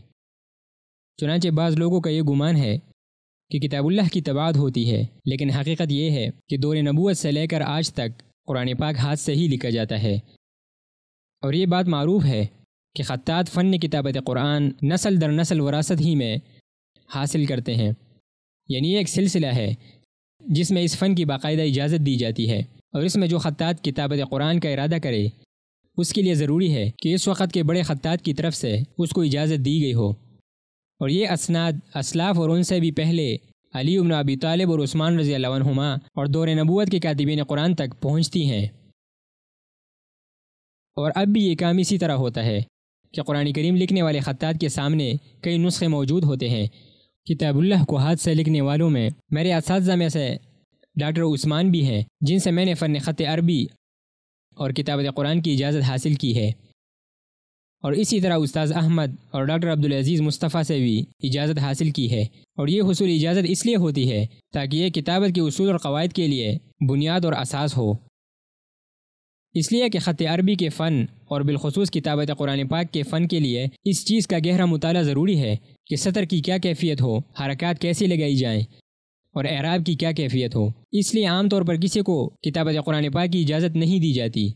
چنانچہ بعض لوگوں کا یہ گمان ہے کہ کتاب اللہ کی طباعت ہوتی ہے، لیکن حقیقت یہ ہے کہ دور نبوت سے لے کر آج تک قرآن پاک ہاتھ سے ہی لکھا جاتا ہے، اور یہ بات معروف ہے کہ خطاط فن کتابت قرآن نسل در نسل وراثت ہی میں حاصل کرتے ہیں، یعنی یہ ایک سلسلہ ہے جس میں اس فن کی باقاعدہ اجازت دی جاتی ہے، اور اس میں جو خطاط کتابت قرآن کا ارادہ کرے اس کے لیے ضروری ہے کہ اس وقت کے بڑے خطاط کی طرف سے اس کو اجازت دی گئی ہو، اور یہ اسناد اسلاف اور ان سے بھی پہلے علی بن ابی طالب اور عثمان رضی اللہ عنہما اور دور نبوت کے کاتبین قرآن تک پہنچتی ہیں۔ اور اب بھی یہ کام اسی طرح ہوتا ہے کہ قرآن کریم لکھنے والے خطاط کے سامنے کئی نسخے موجود ہوتے ہیں۔ کتاب اللہ کو ہاتھ سے لکھنے والوں میں میرے اساتذہ میں سے ڈاکٹر عثمان بھی ہیں، جن سے میں نے فن خط عربی اور کتابت قرآن کی اجازت حاصل کی ہے، اور اسی طرح استاذ احمد اور ڈاکٹر عبدالعزیز مصطفیٰ سے بھی اجازت حاصل کی ہے، اور یہ حصول اجازت اس لیے ہوتی ہے تاکہ یہ کتابت کے اصول اور قواعد کے لیے بنیاد اور اساس ہو، اس لیے کہ خط عربی کے فن اور بالخصوص کتابت قرآن پاک کے فن کے لیے اس چیز کا گہرا مطالعہ ضروری ہے کہ سطر کی کیا کیفیت ہو، حرکات کیسی لگائی جائیں، اور اعراب کی کیا کیفیت ہو۔ اس لیے عام طور پر کسی کو کتابت قرآن پاک کی اجازت نہیں دی جاتی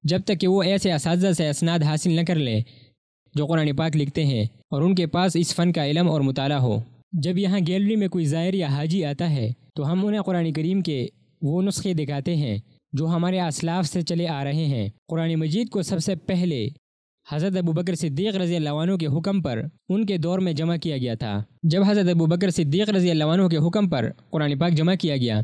جب تک کہ وہ ایسے اساتذہ سے اسناد حاصل نہ کر لے جو قرآن پاک لکھتے ہیں اور ان کے پاس اس فن کا علم اور مطالعہ ہو۔ جب یہاں گیلری میں کوئی زائر یا حاجی آتا ہے تو ہم انہیں قرآن کریم کے وہ نسخے دکھاتے ہیں جو ہمارے اسلاف سے چلے آ رہے ہیں۔ قرآن مجید کو سب سے پہلے حضرت ابوبکر صدیق رضی اللہ عنہ کے حکم پر ان کے دور میں جمع کیا گیا تھا۔ جب حضرت ابوبکر صدیق رضی اللہ عنہ کے حکم پر قرآن پاک جمع کیا گیا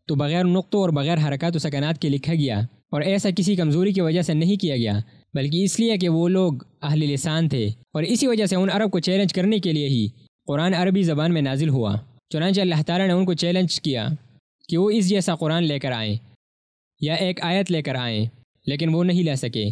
تو بغیر نقطوں اور بغیر حرکات و سکنات کے لکھا گیا، اور ایسا کسی کمزوری کی وجہ سے نہیں کیا گیا، بلکہ اس لیے کہ وہ لوگ اہل لسان تھے، اور اسی وجہ سے ان عرب کو چیلنج کرنے کے لیے ہی قرآن عربی زبان میں نازل ہوا۔ چنانچہ اللہ تعالیٰ نے ان کو چیلنج کیا کہ وہ اس جیسا قرآن لے کر آئیں یا ایک آیت لے کر آئیں، لیکن وہ نہیں لا سکے،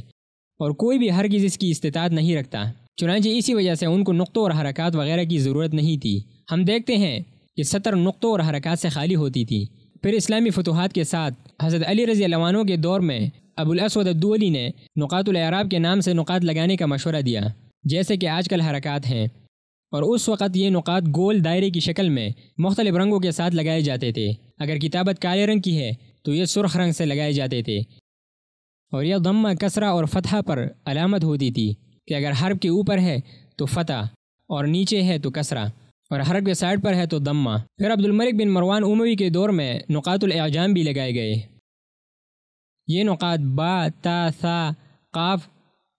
اور کوئی بھی ہرگز اس کی استطاعت نہیں رکھتا۔ چنانچہ اسی وجہ سے ان کو نقطوں اور حرکات وغیرہ کی ضرورت نہیں تھی۔ ہم دیکھتے ہیں کہ سطر نقطوں اور حرکات سے خالی ہوتی تھی۔ پھر اسلامی فتوحات کے ساتھ حضرت علی رضی اللہ عنہ کے دور میں ابو الاسود الدؤلی نے نقاط الاعراب کے نام سے نقاط لگانے کا مشورہ دیا، جیسے کہ آج کل حرکات ہیں، اور اس وقت یہ نقاط گول دائرے کی شکل میں مختلف رنگوں کے ساتھ لگائے جاتے تھے۔ اگر کتابت کالے رنگ کی ہے تو یہ سرخ رنگ سے لگائے جاتے تھے، اور یہ ضمہ، کسرہ اور فتحہ پر علامت ہوتی تھی کہ اگر حرف کے اوپر ہے تو فتح اور نیچے ہے تو کسرہ، اور حرف کے سائڈ پر ہے تو ضمہ۔ پھر عبد الملک بن مروان اموی کے دور میں نقاط الاعجام بھی لگائے گئے۔ یہ نقاط با، تا، ثا، قاف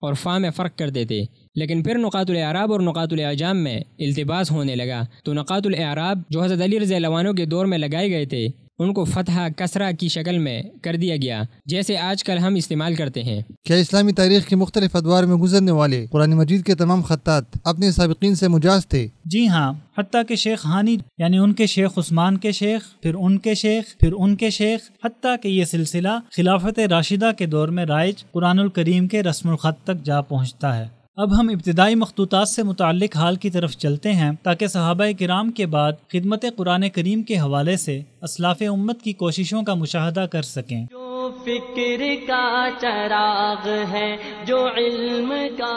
اور فا میں فرق کرتے تھے، لیکن پھر نقاط الاعراب اور نقاط الاعجام میں التباس ہونے لگا، تو نقاط الاعراب جو حضرت علی رضی اللہ عنہ کے دور میں لگائے گئے تھے ان کو فتحہ، کسرہ کی شکل میں کر دیا گیا، جیسے آج کل ہم استعمال کرتے ہیں۔ کیا اسلامی تاریخ کے مختلف ادوار میں گزرنے والے قرآن مجید کے تمام خطات اپنے سابقین سے مجاز تھے؟ جی ہاں، حتیٰ کہ شیخ ہانی یعنی ان کے شیخ عثمان کے شیخ، پھر ان کے شیخ، پھر ان کے شیخ، حتیٰ کہ یہ سلسلہ خلافت راشدہ کے دور میں رائج قرآن الکریم کے رسم الخط تک جا پہنچتا ہے۔ اب ہم ابتدائی مخطوطات سے متعلق حال کی طرف چلتے ہیں تاکہ صحابہ کرام کے بعد خدمت قرآن کریم کے حوالے سے اسلاف امت کی کوششوں کا مشاہدہ کر سکیں۔ جو فکر کا چراغ ہے، جو علم کا۔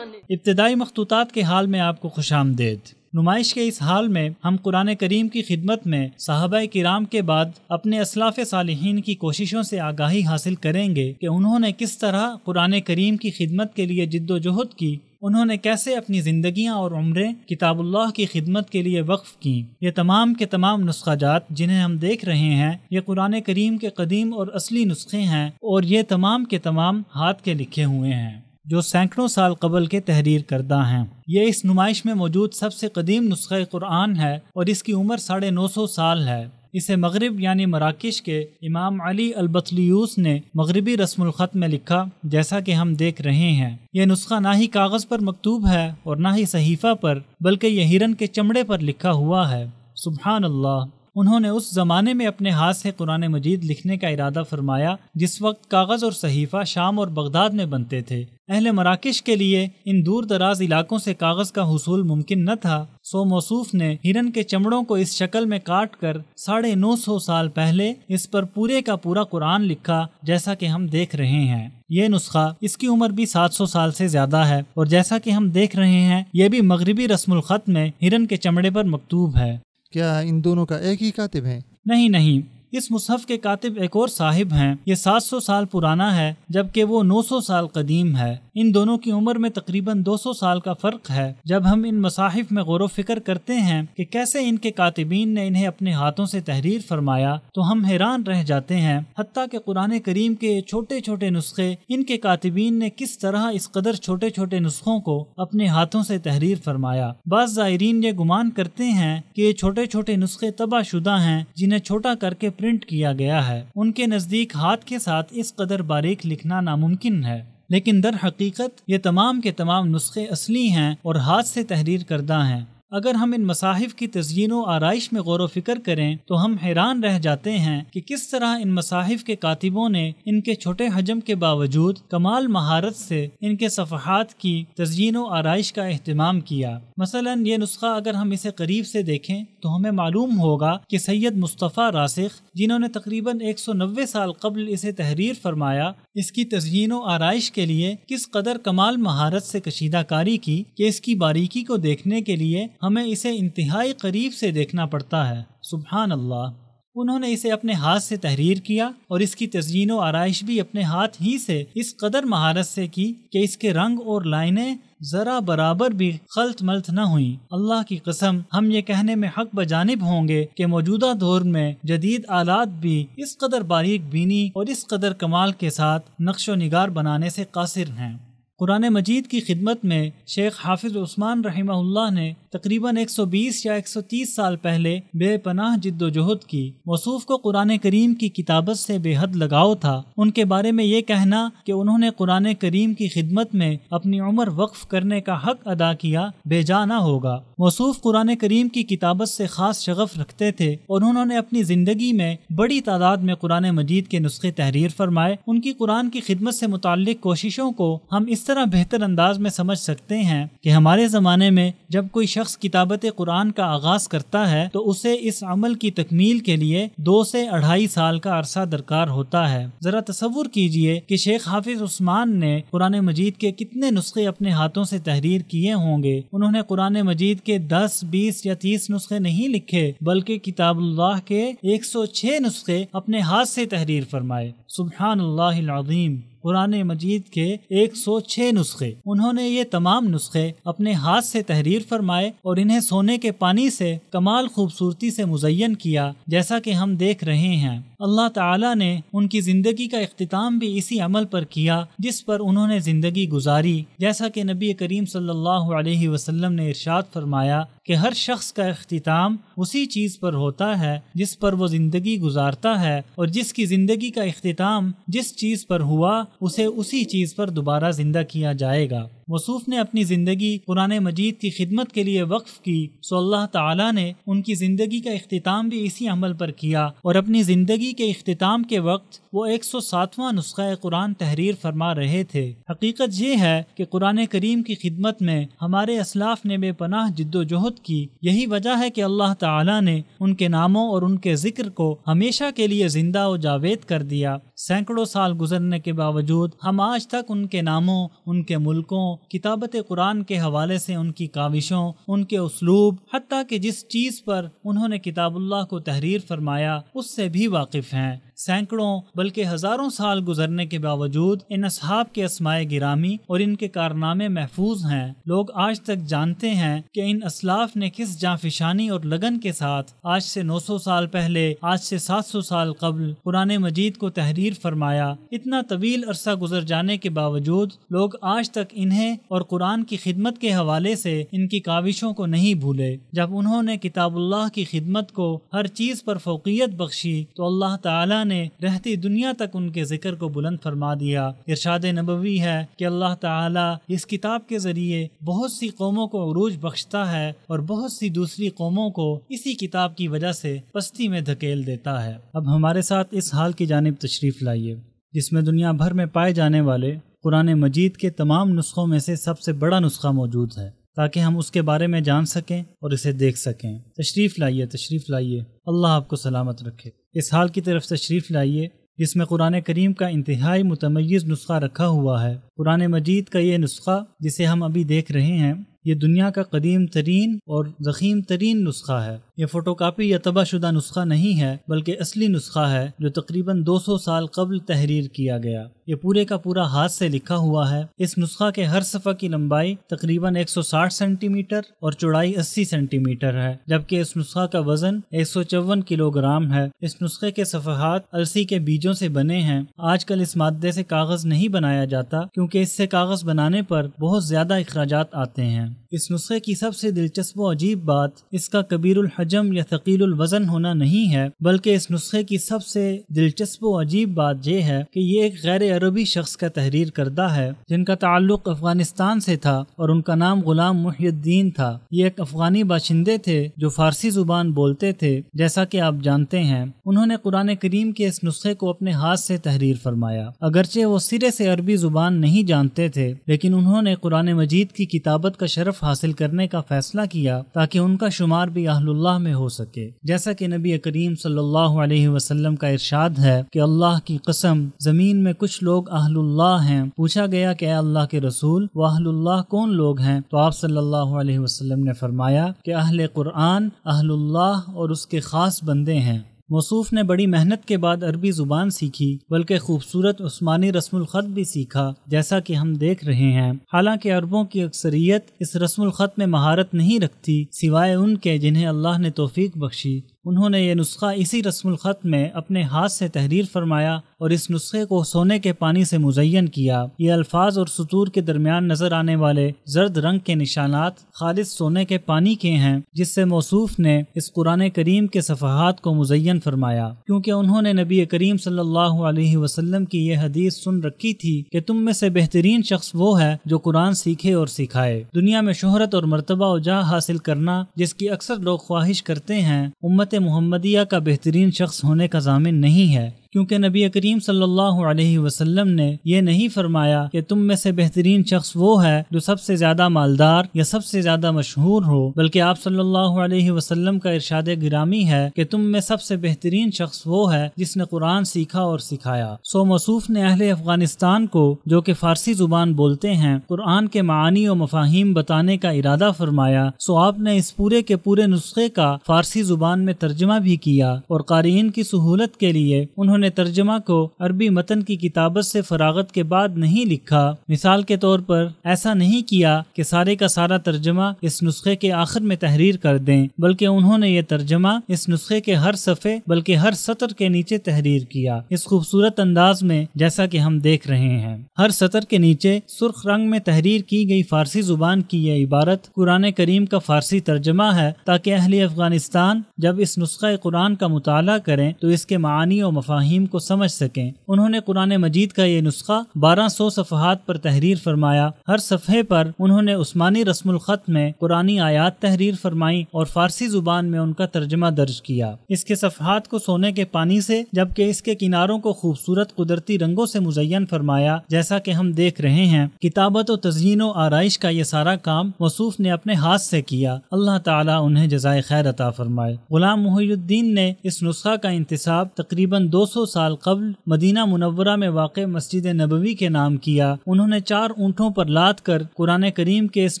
ابتدائی مخطوطات کے حال میں آپ کو خوش آمدید۔ نمائش کے اس حال میں ہم قرآن کریم کی خدمت میں صحابہ کرام کے بعد اپنے اسلاف صالحین کی کوششوں سے آگاہی حاصل کریں گے کہ انہوں نے کس طرح قرآن کریم کی خدمت کے لیے جد و جہد کی، انہوں نے کیسے اپنی زندگیاں اور عمریں کتاب اللہ کی خدمت کے لیے وقف کیں۔ یہ تمام کے تمام نسخہ جات جنہیں ہم دیکھ رہے ہیں یہ قرآن کریم کے قدیم اور اصلی نسخے ہیں، اور یہ تمام کے تمام ہاتھ کے لکھے ہوئے ہیں جو سینکڑوں سال قبل کے تحریر کردہ ہیں۔ یہ اس نمائش میں موجود سب سے قدیم نسخہ قرآن ہے اور اس کی عمر 950 سال ہے۔ اسے مغرب یعنی مراکش کے امام علی البطلیوس نے مغربی رسم الخط میں لکھا، جیسا کہ ہم دیکھ رہے ہیں۔ یہ نسخہ نہ ہی کاغذ پر مکتوب ہے اور نہ ہی صحیفہ پر، بلکہ یہ ہرن کے چمڑے پر لکھا ہوا ہے۔ سبحان اللہ! انہوں نے اس زمانے میں اپنے ہاتھ سے قرآن مجید لکھنے کا ارادہ فرمایا جس وقت کاغذ اور صحیفہ شام اور بغداد میں بنتے تھے۔ اہل مراکش کے لیے ان دور دراز علاقوں سے کاغذ کا حصول ممکن نہ تھا، سو موصوف نے ہرن کے چمڑوں کو اس شکل میں کاٹ کر 950 سال پہلے اس پر پورے کا پورا قرآن لکھا، جیسا کہ ہم دیکھ رہے ہیں۔ یہ نسخہ، اس کی عمر بھی 700 سال سے زیادہ ہے، اور جیسا کہ ہم دیکھ رہے ہیں یہ بھی مغربی رسم الخط میں ہرن کے چمڑے پر مکتوب ہے۔ کیا ان دونوں کا ایک ہی کاتب ہے؟ نہیں، اس مصحف کے کاتب ایک اور صاحب ہیں۔ یہ 700 سال پرانا ہے جبکہ وہ 900 سال قدیم ہے۔ ان دونوں کی عمر میں تقریباً 200 سال کا فرق ہے۔ جب ہم ان مصاحف میں غور و فکر کرتے ہیں کہ کیسے ان کے کاتبین نے انہیں اپنے ہاتھوں سے تحریر فرمایا تو ہم حیران رہ جاتے ہیں، حتیٰ کہ قرآن کریم کے چھوٹے چھوٹے نسخے ان کے کاتبین نے کس طرح اس قدر چھوٹے چھوٹے نسخوں کو اپنے ہاتھوں سے تحریر فرمایا۔ بعض زائرین یہ گمان کرتے ہیں کہ یہ چھوٹے چھوٹے نسخے طبع شدہ ہیں جنہیں چھوٹا کر کے پرنٹ کیا گیا ہے۔ ان کے نزدیک ہاتھ کے ساتھ اس قدر باریک لکھنا ناممکن ہے، لیکن در حقیقت یہ تمام کے تمام نسخے اصلی ہیں اور ہاتھ سے تحریر کردہ ہیں۔ اگر ہم ان مصاحف کی تزئین و آرائش میں غور و فکر کریں تو ہم حیران رہ جاتے ہیں کہ کس طرح ان مصاحف کے کاتبوں نے ان کے چھوٹے حجم کے باوجود کمال مہارت سے ان کے صفحات کی تزئین و آرائش کا اہتمام کیا۔ مثلا یہ نسخہ اگر ہم اسے قریب سے دیکھیں تو ہمیں معلوم ہوگا کہ سید مصطفیٰ راسخ، جنہوں نے تقریباً 190 سال قبل اسے تحریر فرمایا، اس کی تزئین و آرائش کے لیے کس قدر کمال مہارت سے کشیدہ کاری کی کہ اس کی باریکی کو دیکھنے کے لیے ہمیں اسے انتہائی قریب سے دیکھنا پڑتا ہے۔ سبحان اللہ! انہوں نے اسے اپنے ہاتھ سے تحریر کیا اور اس کی تزئین و آرائش بھی اپنے ہاتھ ہی سے اس قدر مہارت سے کی کہ اس کے رنگ اور لائنیں ذرا برابر بھی خلط ملط نہ ہوئیں۔ اللہ کی قسم، ہم یہ کہنے میں حق بجانب ہوں گے کہ موجودہ دور میں جدید آلات بھی اس قدر باریک بینی اور اس قدر کمال کے ساتھ نقش و نگار بنانے سے قاصر ہیں۔ قرآن مجید کی خدمت میں شیخ حافظ عثمان رحمہ اللہ نے تقریباً 120 یا 130 سال پہلے بے پناہ جد و جہد کی۔ موصوف کو قرآن کریم کی کتابت سے بے حد لگاؤ تھا۔ ان کے بارے میں یہ کہنا کہ انہوں نے قرآن کریم کی خدمت میں اپنی عمر وقف کرنے کا حق ادا کیا بے جا نہ ہوگا۔ موصوف قرآن کریم کی کتابت سے خاص شغف رکھتے تھے اور انہوں نے اپنی زندگی میں بڑی تعداد میں قرآن مجید کے نسخے تحریر فرمائے۔ ان کی قرآن کی خدمت سے متعلق کوششوں کو ہم اس طرح بہتر انداز میں سمجھ سکتے ہیں کہ ہمارے زمانے میں جب کوئی شخص کتابت قرآن کا آغاز کرتا ہے تو اسے اس عمل کی تکمیل کے لیے 2 سے 2.5 سال کا عرصہ درکار ہوتا ہے۔ ذرا تصور کیجئے کہ شیخ حافظ عثمان نے قرآن مجید کے کتنے نسخے اپنے ہاتھوں سے تحریر کیے ہوں گے۔ انہوں نے قرآن مجید کے 10، 20 یا 30 نسخے نہیں لکھے بلکہ کتاب اللہ کے 106 نسخے اپنے ہاتھ سے تحریر فرمائے۔ سبحان اللہ العظیم، قرآن مجید کے 106 نسخے۔ انہوں نے یہ تمام نسخے اپنے ہاتھ سے تحریر فرمائے اور انہیں سونے کے پانی سے کمال خوبصورتی سے مزین کیا، جیسا کہ ہم دیکھ رہے ہیں۔ اللہ تعالیٰ نے ان کی زندگی کا اختتام بھی اسی عمل پر کیا جس پر انہوں نے زندگی گزاری، جیسا کہ نبی کریم صلی اللہ علیہ وسلم نے ارشاد فرمایا کہ ہر شخص کا اختتام اسی چیز پر ہوتا ہے جس پر وہ زندگی گزارتا ہے، اور جس کی زندگی کا اختتام جس چیز پر ہوا اسے اسی چیز پر دوبارہ زندہ کیا جائے گا۔ موصوف نے اپنی زندگی قرآن مجید کی خدمت کے لیے وقف کی، سو اللہ تعالیٰ نے ان کی زندگی کا اختتام بھی اسی عمل پر کیا، اور اپنی زندگی کے اختتام کے وقت وہ 107واں نسخہ قرآن تحریر فرما رہے تھے۔ حقیقت یہ ہے کہ قرآن کریم کی خدمت میں ہمارے اسلاف نے بے پناہ جد و جہد کی۔ یہی وجہ ہے کہ اللہ تعالیٰ نے ان کے ناموں اور ان کے ذکر کو ہمیشہ کے لیے زندہ و جاوید کر دیا۔ سینکڑوں سال گزرنے کے باوجود ہم آج تک ان کے ناموں، ان کے ملکوں، کتابت قرآن کے حوالے سے ان کی کاوشوں، ان کے اسلوب، حتیٰ کہ جس چیز پر انہوں نے کتاب اللہ کو تحریر فرمایا اس سے بھی واقف ہیں۔ سینکڑوں بلکہ ہزاروں سال گزرنے کے باوجود ان اصحاب کے اسماء گرامی اور ان کے کارنامے محفوظ ہیں۔ لوگ آج تک جانتے ہیں کہ ان اسلاف نے کس جانفشانی اور لگن کے ساتھ آج سے 900 سال پہلے، آج سے 700 سال قبل قرآن مجید کو تحریر فرمایا۔ اتنا طویل عرصہ گزر جانے کے باوجود لوگ آج تک انہیں اور قرآن کی خدمت کے حوالے سے ان کی کاوشوں کو نہیں بھولے۔ جب انہوں نے کتاب اللہ کی خدمت کو ہر چیز پر فوقیت بخشی تو اللہ تعالیٰ نے رہتی دنیا تک ان کے ذکر کو بلند فرما دیا۔ ارشاد نبوی ہے کہ اللہ تعالیٰ اس کتاب کے ذریعے بہت سی قوموں کو عروج بخشتا ہے اور بہت سی دوسری قوموں کو اسی کتاب کی وجہ سے پستی میں دھکیل دیتا ہے۔ اب ہمارے ساتھ اس حال کی جانب تشریف لائیے جس میں دنیا بھر میں پائے جانے والے قرآن مجید کے تمام نسخوں میں سے سب سے بڑا نسخہ موجود ہے، تاکہ ہم اس کے بارے میں جان سکیں اور اسے دیکھ سکیں۔ تشریف لائیے، اللہ آپ کو سلامت رکھے۔ اس حال کی طرف تشریف لائیے جس میں قرآن کریم کا انتہائی متمیز نسخہ رکھا ہوا ہے۔ قرآن مجید کا یہ نسخہ جسے ہم ابھی دیکھ رہے ہیں یہ دنیا کا قدیم ترین اور ضخیم ترین نسخہ ہے۔ یہ فوٹو کاپی یا طبع شدہ نسخہ نہیں ہے بلکہ اصلی نسخہ ہے جو تقریباً 200 سال قبل تحریر کیا گیا۔ یہ پورے کا پورا ہاتھ سے لکھا ہوا ہے۔ اس نسخہ کے ہر صفحہ کی لمبائی تقریباً 160 سینٹی میٹر اور چوڑائی 80 سینٹی میٹر ہے، جبکہ اس نسخہ کا وزن 154 کلو گرام ہے۔ اس نسخے کے صفحات السی کے بیجوں سے بنے ہیں۔ آج کل اس مادے سے کاغذ نہیں بنایا جاتا کیونکہ اس سے کاغذ بنانے پر بہت زیادہ اخراجات آتے ہیں۔ اس نسخے کی سب سے دلچسپ و عجیب بات اس کا کبیر الحجم یا ثقیل الوزن ہونا نہیں ہے، بلکہ اس نسخے کی سب سے دلچسپ و عجیب بات یہ ہے کہ یہ ایک غیر عربی شخص کا تحریر کردہ ہے جن کا تعلق افغانستان سے تھا اور ان کا نام غلام محی الدین تھا۔ یہ ایک افغانی باشندے تھے جو فارسی زبان بولتے تھے، جیسا کہ آپ جانتے ہیں۔ انہوں نے قرآن کریم کے اس نسخے کو اپنے ہاتھ سے تحریر فرمایا۔ اگرچہ وہ سرے سے عربی زبان نہیں جانتے تھے، لیکن انہوں نے قرآن مجید کی کتابت کا شرف حاصل کرنے کا فیصلہ کیا تاکہ ان کا شمار بھی اہل اللہ میں ہو سکے۔ جیسا کہ نبی کریم صلی اللہ علیہ وسلم کا ارشاد ہے کہ اللہ کی قسم زمین میں کچھ لوگ اہل اللہ ہیں۔ پوچھا گیا کہ اے اللہ کے رسول وہ اہل اللہ کون لوگ ہیں؟ تو آپ صلی اللہ علیہ وسلم نے فرمایا کہ اہل قرآن اہل اللہ اور اس کے خاص بندے ہیں۔ موصوف نے بڑی محنت کے بعد عربی زبان سیکھی، بلکہ خوبصورت عثمانی رسم الخط بھی سیکھا، جیسا کہ ہم دیکھ رہے ہیں۔ حالانکہ عربوں کی اکثریت اس رسم الخط میں مہارت نہیں رکھتی سوائے ان کے جنہیں اللہ نے توفیق بخشی۔ انہوں نے یہ نسخہ اسی رسم الخط میں اپنے ہاتھ سے تحریر فرمایا اور اس نسخے کو سونے کے پانی سے مزین کیا۔ یہ الفاظ اور سطور کے درمیان نظر آنے والے زرد رنگ کے نشانات خالص سونے کے پانی کے ہیں، جس سے موصوف نے اس قرآن کریم کے صفحات کو مزین فرمایا، کیونکہ انہوں نے نبی کریم صلی اللہ علیہ وسلم کی یہ حدیث سن رکھی تھی کہ تم میں سے بہترین شخص وہ ہے جو قرآن سیکھے اور سکھائے۔ دنیا میں شہرت اور مرتبہ و جاہ حاصل کرنا جس کی اکثر لوگ خواہش کرتے ہیں، امت محمدیہ کا بہترین شخص ہونے کا ضامن نہیں ہے، کیونکہ نبی کریم صلی اللہ علیہ وسلم نے یہ نہیں فرمایا کہ تم میں سے بہترین شخص وہ ہے جو سب سے زیادہ مالدار یا سب سے زیادہ مشہور ہو، بلکہ آپ صلی اللہ علیہ وسلم کا ارشاد گرامی ہے کہ تم میں سب سے بہترین شخص وہ ہے جس نے قرآن سیکھا اور سکھایا۔ سو موصوف نے اہل افغانستان کو جو کہ فارسی زبان بولتے ہیں قرآن کے معانی و مفاہیم بتانے کا ارادہ فرمایا، سو آپ نے اس پورے کے پورے نسخے کا فارسی زبان میں ترجمہ بھی کیا، اور قارئین کی سہولت کے لیے انہوں نے ترجمہ کو عربی متن کی کتابت سے فراغت کے بعد نہیں لکھا۔ مثال کے طور پر ایسا نہیں کیا کہ سارے کا سارا ترجمہ اس نسخے کے آخر میں تحریر کر دیں، بلکہ انہوں نے یہ ترجمہ اس نسخے کے ہر صفحے بلکہ ہر سطر کے نیچے تحریر کیا، اس خوبصورت انداز میں جیسا کہ ہم دیکھ رہے ہیں۔ ہر سطر کے نیچے سرخ رنگ میں تحریر کی گئی فارسی زبان کی یہ عبارت قرآن کریم کا فارسی ترجمہ ہے، تاکہ اہل افغانستان جب اس نسخہ قرآن کا مطالعہ کریں تو اس کے معانی و مفاہیم کو سمجھ سکیں۔ انہوں نے قرآن مجید کا یہ نسخہ 1200 صفحات پر تحریر فرمایا۔ ہر صفحے پر انہوں نے عثمانی رسم الخط میں قرآنی آیات تحریر فرمائی اور فارسی زبان میں ان کا ترجمہ درج کیا۔ اس کے صفحات کو سونے کے پانی سے جبکہ اس کے کناروں کو خوبصورت قدرتی رنگوں سے مزین فرمایا، جیسا کہ ہم دیکھ رہے ہیں۔ کتابت و تزیین و آرائش کا یہ سارا کام موصوف نے اپنے ہاتھ سے کیا، اللہ تعالیٰ انہیں جزائے خیر عطا فرمائے۔ غلام محی الدین نے اس نسخہ کا انتساب تقریباً 200 سال قبل مدینہ منورہ میں واقع مسجد نبوی کے نام کیا۔ انہوں نے 4 اونٹوں پر لاد کر قرآن کریم کے اس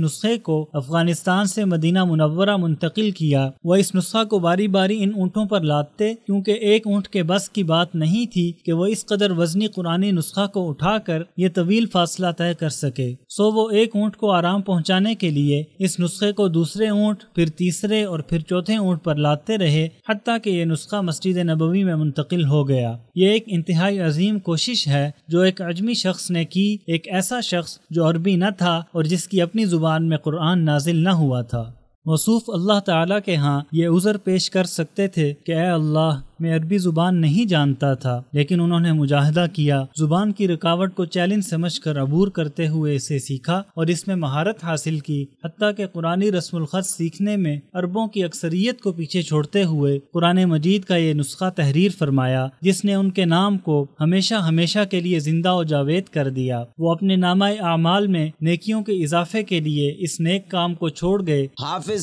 نسخے کو افغانستان سے مدینہ منورہ منتقل کیا۔ وہ اس نسخہ کو باری باری ان اونٹوں پر لادتے، کیونکہ ایک اونٹ کے بس کی بات نہیں تھی کہ وہ اس قدر وزنی قرآنی نسخہ کو اٹھا کر یہ طویل فاصلہ طے کر سکے، سو وہ ایک اونٹ کو آرام پہنچانے کے لیے اس نسخے کو دوسرے اونٹ، پھر تیسرے اور پھر چوتھے اونٹ پر لادتے رہے، حتیٰ کہ یہ نسخہ مسجد نبوی میں منتقل ہو گیا۔ یہ ایک انتہائی عظیم کوشش ہے جو ایک عجمی شخص نے کی، ایک ایسا شخص جو عربی نہ تھا اور جس کی اپنی زبان میں قرآن نازل نہ ہوا تھا۔ موصوف اللہ تعالیٰ کے ہاں یہ عذر پیش کر سکتے تھے کہ اے اللہ، میں عربی زبان نہیں جانتا تھا، لیکن انہوں نے مجاہدہ کیا، زبان کی رکاوٹ کو چیلنج سمجھ کر عبور کرتے ہوئے اسے سیکھا اور اس میں مہارت حاصل کی، حتیٰ کہ قرآنی رسم الخط سیکھنے میں عربوں کی اکثریت کو پیچھے چھوڑتے ہوئے قرآن مجید کا یہ نسخہ تحریر فرمایا، جس نے ان کے نام کو ہمیشہ ہمیشہ کے لیے زندہ و جاوید کر دیا۔ وہ اپنے نامہ اعمال میں نیکیوں کے اضافے کے لیے اس نیک کام کو چھوڑ گئے۔ حافظ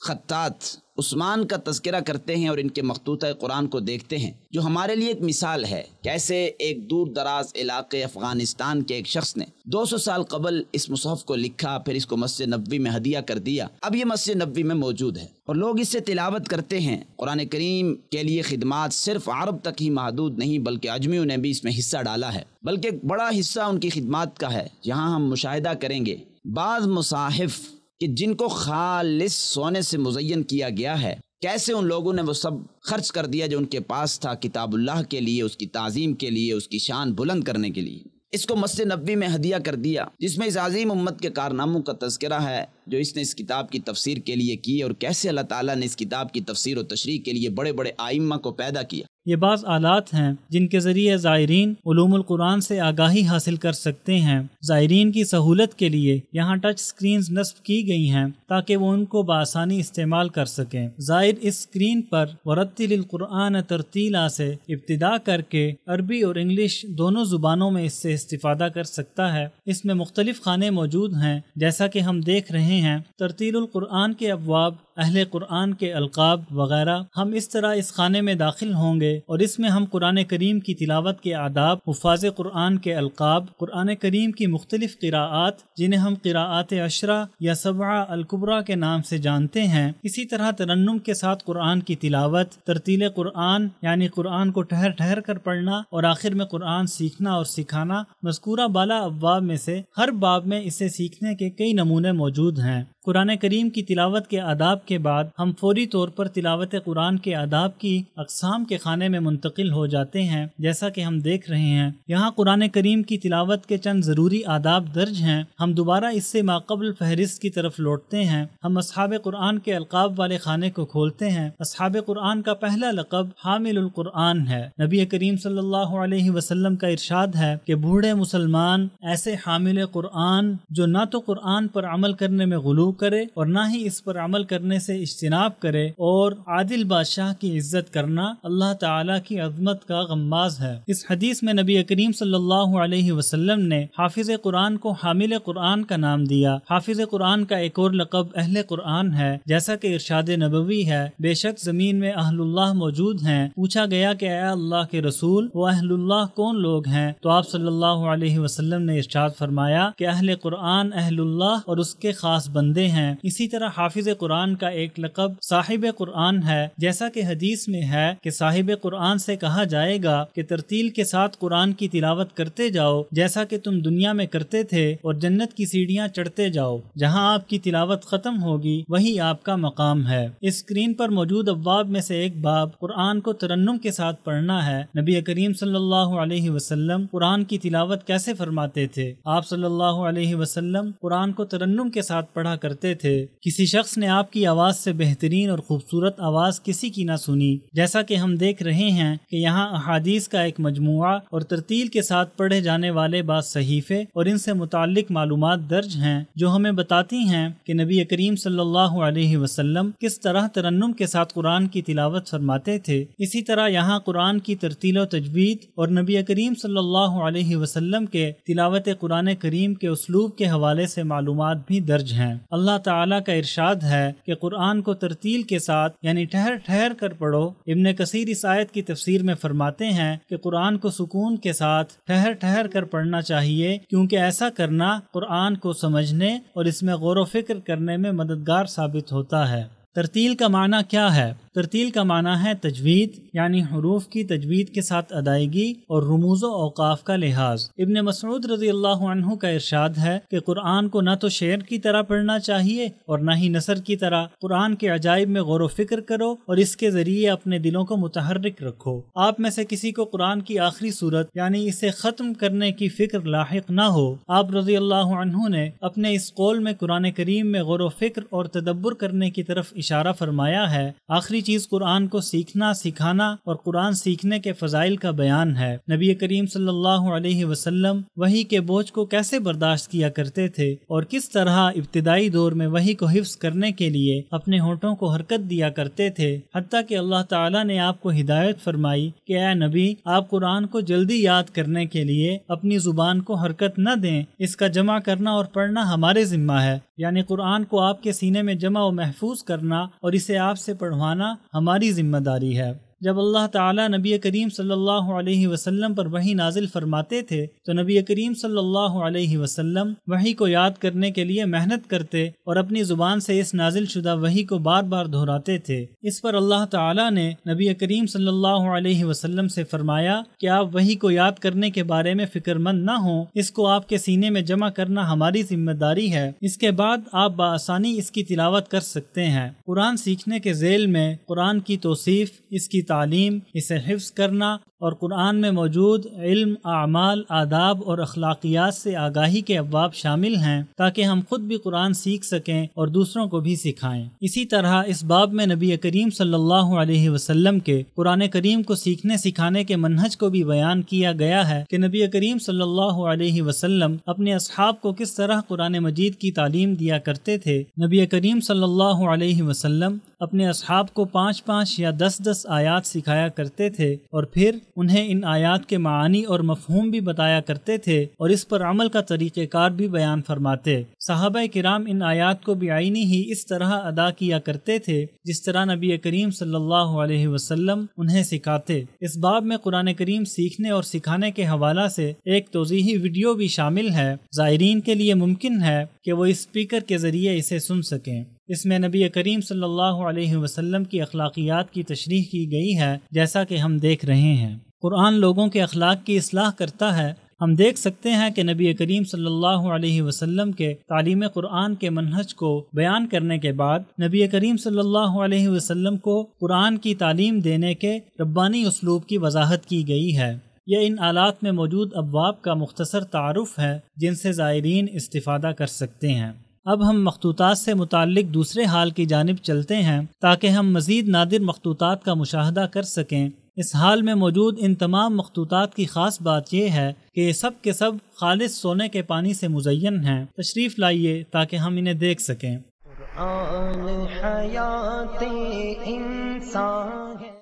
خطاط عثمان کا تذکرہ کرتے ہیں اور ان کے مخطوطہ قرآن کو دیکھتے ہیں، جو ہمارے لیے ایک مثال ہے کیسے ایک دور دراز علاقے افغانستان کے ایک شخص نے 200 سال قبل اس مصحف کو لکھا، پھر اس کو مسجد نبوی میں ہدیہ کر دیا۔ اب یہ مسجد نبوی میں موجود ہے اور لوگ اس سے تلاوت کرتے ہیں۔ قرآن کریم کے لیے خدمات صرف عرب تک ہی محدود نہیں، بلکہ عجمیوں نے بھی اس میں حصہ ڈالا ہے، بلکہ ایک بڑا حصہ ان کی خدمات کا ہے۔ یہاں ہم مشاہدہ کریں گے بعض مصاحف کہ جن کو خالص سونے سے مزین کیا گیا ہے، کیسے ان لوگوں نے وہ سب خرچ کر دیا جو ان کے پاس تھا کتاب اللہ کے لیے، اس کی تعظیم کے لیے، اس کی شان بلند کرنے کے لیے۔ اس کو مسجد نبوی میں ہدیہ کر دیا، جس میں اس عظیم امت کے کارناموں کا تذکرہ ہے جو اس نے اس کتاب کی تفسیر کے لیے کی، اور کیسے اللہ تعالیٰ نے اس کتاب کی تفسیر و تشریح کے لیے بڑے بڑے آئمہ کو پیدا کیا۔ یہ بعض آلات ہیں جن کے ذریعے زائرین علوم القرآن سے آگاہی حاصل کر سکتے ہیں۔ زائرین کی سہولت کے لیے یہاں ٹچ سکرینز نصب کی گئی ہیں تاکہ وہ ان کو بآسانی استعمال کر سکیں۔ زائر اس سکرین پر ورتل القرآن ترتیلا سے ابتدا کر کے عربی اور انگلش دونوں زبانوں میں اس سے استفادہ کر سکتا ہے۔ اس میں مختلف خانے موجود ہیں، جیسا کہ ہم دیکھ رہے ہیں، ترتیل القرآن کے ابواب، اہل قرآن کے القاب وغیرہ۔ ہم اس طرح اس خانے میں داخل ہوں گے اور اس میں ہم قرآن کریم کی تلاوت کے آداب، حفاظ قرآن کے القاب، قرآن کریم کی مختلف قراءات جنہیں ہم قراءات عشرہ یا سبعہ الکبریٰ کے نام سے جانتے ہیں، اسی طرح ترنم کے ساتھ قرآن کی تلاوت، ترتیل قرآن یعنی قرآن کو ٹھہر ٹھہر کر پڑھنا، اور آخر میں قرآن سیکھنا اور سکھانا۔ مذکورہ بالا ابواب میں سے ہر باب میں اسے سیکھنے کے کئی نمونے موجود ہیں۔ قرآن کریم کی تلاوت کے آداب آداب کے بعد ہم فوری طور پر تلاوت قرآن کے آداب کی اقسام کے خانے میں منتقل ہو جاتے ہیں۔ جیسا کہ ہم دیکھ رہے ہیں یہاں قرآن کریم کی تلاوت کے چند ضروری آداب درج ہیں۔ ہم دوبارہ اس سے ماقبل فہرست کی طرف لوٹتے ہیں۔ ہم اصحاب قرآن کے القاب والے خانے کو کھولتے ہیں۔ اصحاب قرآن کا پہلا لقب حامل القرآن ہے۔ نبی کریم صلی اللہ علیہ وسلم کا ارشاد ہے کہ بوڑھے مسلمان ایسے حامل قرآن جو نہ تو قرآن پر عمل کرنے میں غلو کرے اور نہ ہی اس پر عمل کرنے سے اجتناب کرے، اور عادل بادشاہ کی عزت کرنا اللہ تعالیٰ کی عظمت کا غماز ہے۔ اس حدیث میں نبی کریم صلی اللہ علیہ وسلم نے حافظ قرآن کو حامل قرآن کا نام دیا۔ حافظ قرآن کا ایک اور لقب اہل قرآن ہے، جیسا کہ ارشاد نبوی ہے، بے شک زمین میں اہل اللہ موجود ہیں۔ پوچھا گیا کہ اے اللہ کے رسول، وہ اہل اللہ کون لوگ ہیں؟ تو آپ صلی اللہ علیہ وسلم نے ارشاد فرمایا کہ اہل قرآن اہل اللہ اور اس کے خاص بندے ہیں۔ اسی طرح حافظ قرآن کا ایک لقب صاحب قرآن ہے، جیسا کہ حدیث میں ہے کہ صاحب قرآن سے کہا جائے گا کہ ترتیل کے ساتھ قرآن کی تلاوت کرتے جاؤ جیسا کہ تم دنیا میں کرتے تھے، اور جنت کی سیڑھیاں چڑھتے جاؤ، جہاں آپ کی تلاوت ختم ہوگی وہی آپ کا مقام ہے۔ اس اسکرین پر موجود ابواب میں سے ایک باب قرآن کو ترنم کے ساتھ پڑھنا ہے۔ نبی کریم صلی اللہ علیہ وسلم قرآن کی تلاوت کیسے فرماتے تھے؟ آپ صلی اللہ علیہ وسلم قرآن کو ترنم کے ساتھ پڑھا کرتے تھے۔ کسی شخص نے آپ کی آواز سے بہترین اور خوبصورت آواز کسی کی نہ سنی۔ جیسا کہ ہم دیکھ رہے ہیں کہ یہاں احادیث کا ایک مجموعہ اور ترتیل کے ساتھ پڑھے جانے والے بعض صحیفے اور ان سے متعلق معلومات درج ہیں جو ہمیں بتاتی ہیں کہ نبی کریم صلی اللہ علیہ وسلم کس طرح ترنم کے ساتھ قرآن کی تلاوت فرماتے تھے۔ اسی طرح یہاں قرآن کی ترتیل و تجوید اور نبی کریم صلی اللہ علیہ وسلم کے تلاوت قرآن کریم کے اسلوب کے حوالے سے معلومات بھی درج ہیں۔ اللہ تعالیٰ کا ارشاد ہے کہ قرآن کو ترتیل کے ساتھ یعنی ٹھہر ٹھہر کر پڑھو۔ ابن کثیر اس آیت کی تفسیر میں فرماتے ہیں کہ قرآن کو سکون کے ساتھ ٹھہر ٹھہر کر پڑھنا چاہیے، کیونکہ ایسا کرنا قرآن کو سمجھنے اور اس میں غور و فکر کرنے میں مددگار ثابت ہوتا ہے۔ ترتیل کا معنی کیا ہے؟ ترتیل کا معنی ہے تجوید، یعنی حروف کی تجوید کے ساتھ ادائیگی اور رموز و اوقاف کا لحاظ۔ ابن مسعود رضی اللہ عنہ کا ارشاد ہے کہ قرآن کو نہ تو شعر کی طرح پڑھنا چاہیے اور نہ ہی نثر کی طرح۔ قرآن کے عجائب میں غور و فکر کرو اور اس کے ذریعے اپنے دلوں کو متحرک رکھو۔ آپ میں سے کسی کو قرآن کی آخری سورت یعنی اسے ختم کرنے کی فکر لاحق نہ ہو۔ آپ رضی اللہ عنہ نے اپنے اس قول میں قرآن کریم میں غور و فکر اور تدبر کرنے کی طرف اشارہ فرمایا ہے۔ آخری چیز قرآن کو سیکھنا، سکھانا اور قرآن سیکھنے کے فضائل کا بیان ہے۔ نبی کریم صلی اللہ علیہ وسلم وحی کے بوجھ کو کیسے برداشت کیا کرتے تھے اور کس طرح ابتدائی دور میں وحی کو حفظ کرنے کے لیے اپنے ہونٹوں کو حرکت دیا کرتے تھے، حتیٰ کہ اللہ تعالیٰ نے آپ کو ہدایت فرمائی کہ اے نبی، آپ قرآن کو جلدی یاد کرنے کے لیے اپنی زبان کو حرکت نہ دیں، اس کا جمع کرنا اور پڑھنا ہمارے ذمہ ہے۔ یعنی قرآن کو آپ کے سینے میں جمع و محفوظ کرنا اور اسے آپ سے پڑھوانا ہماری ذمہ داری ہے۔ جب اللہ تعالیٰ نبی کریم صلی اللہ علیہ وسلم پر وحی نازل فرماتے تھے تو نبی کریم صلی اللہ علیہ وسلم وحی کو یاد کرنے کے لیے محنت کرتے اور اپنی زبان سے اس نازل شدہ وحی کو بار بار دہراتے تھے۔ اس پر اللہ تعالیٰ نے نبی کریم صلی اللہ علیہ وسلم سے فرمایا کہ آپ وحی کو یاد کرنے کے بارے میں فکر مند نہ ہوں، اس کو آپ کے سینے میں جمع کرنا ہماری ذمہ داری ہے۔ اس کے بعد آپ بآسانی اس کی تلاوت کر سکتے ہیں۔ قرآن سیکھنے کے ذیل میں قرآن کی توصیف، اس کی تعلیم، اسے حفظ کرنا اور قرآن میں موجود علم، اعمال، آداب اور اخلاقیات سے آگاہی کے ابواب شامل ہیں تاکہ ہم خود بھی قرآن سیکھ سکیں اور دوسروں کو بھی سکھائیں۔ اسی طرح اس باب میں نبی کریم صلی اللہ علیہ وسلم کے قرآن کریم کو سیکھنے سکھانے کے منہج کو بھی بیان کیا گیا ہے کہ نبی کریم صلی اللہ علیہ وسلم اپنے اصحاب کو کس طرح قرآن مجید کی تعلیم دیا کرتے تھے۔ نبی کریم صلی اللہ علیہ وسلم اپنے اصحاب کو 5 یا 10 آیات سکھایا کرتے تھے اور پھر انہیں ان آیات کے معانی اور مفہوم بھی بتایا کرتے تھے اور اس پر عمل کا طریقہ کار بھی بیان فرماتے۔ صحابہ کرام ان آیات کو بعینی ہی اس طرح ادا کیا کرتے تھے جس طرح نبی کریم صلی اللہ علیہ وسلم انہیں سکھاتے۔ اس باب میں قرآن کریم سیکھنے اور سکھانے کے حوالہ سے ایک توضیحی ویڈیو بھی شامل ہے۔ زائرین کے لیے ممکن ہے کہ وہ اسپیکر کے ذریعے اسے سن سکیں۔ اس میں نبی کریم صلی اللہ علیہ وسلم کی اخلاقیات کی تشریح کی گئی ہے، جیسا کہ ہم دیکھ رہے ہیں۔ قرآن لوگوں کے اخلاق کی اصلاح کرتا ہے۔ ہم دیکھ سکتے ہیں کہ نبی کریم صلی اللہ علیہ وسلم کے تعلیم قرآن کے منہج کو بیان کرنے کے بعد نبی کریم صلی اللہ علیہ وسلم کو قرآن کی تعلیم دینے کے ربانی اسلوب کی وضاحت کی گئی ہے۔ یہ ان آلات میں موجود ابواب کا مختصر تعارف ہے جن سے زائرین استفادہ کر سکتے ہیں۔ اب ہم مخطوطات سے متعلق دوسرے حال کی جانب چلتے ہیں تاکہ ہم مزید نادر مخطوطات کا مشاہدہ کر سکیں۔ اس حال میں موجود ان تمام مخطوطات کی خاص بات یہ ہے کہ یہ سب کے سب خالص سونے کے پانی سے مزین ہیں۔ تشریف لائیے تاکہ ہم انہیں دیکھ سکیں۔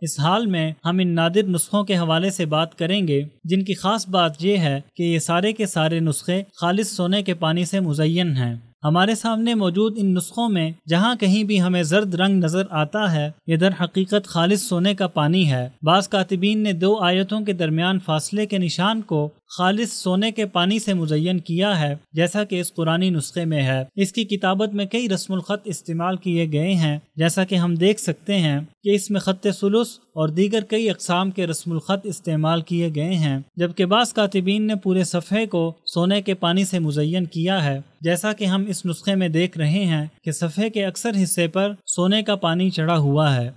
اس حال میں ہم ان نادر نسخوں کے حوالے سے بات کریں گے جن کی خاص بات یہ ہے کہ یہ سارے کے سارے نسخے خالص سونے کے پانی سے مزین ہیں۔ ہمارے سامنے موجود ان نسخوں میں جہاں کہیں بھی ہمیں زرد رنگ نظر آتا ہے یہ در حقیقت خالص سونے کا پانی ہے۔ بعض کاتبین نے 2 آیتوں کے درمیان فاصلے کے نشان کو خالص سونے کے پانی سے مزین کیا ہے جیسا کہ اس قرآنی نسخے میں ہے۔ اس کی کتابت میں کئی رسم الخط استعمال کیے گئے ہیں جیسا کہ ہم دیکھ سکتے ہیں کہ اس میں خط ثلث اور دیگر کئی اقسام کے رسم الخط استعمال کیے گئے ہیں، جبکہ بعض کاتبین نے پورے صفحے کو سونے کے پانی سے مزین کیا ہے جیسا کہ ہم اس نسخے میں دیکھ رہے ہیں کہ صفحے کے اکثر حصے پر سونے کا پانی چڑھا ہوا ہے۔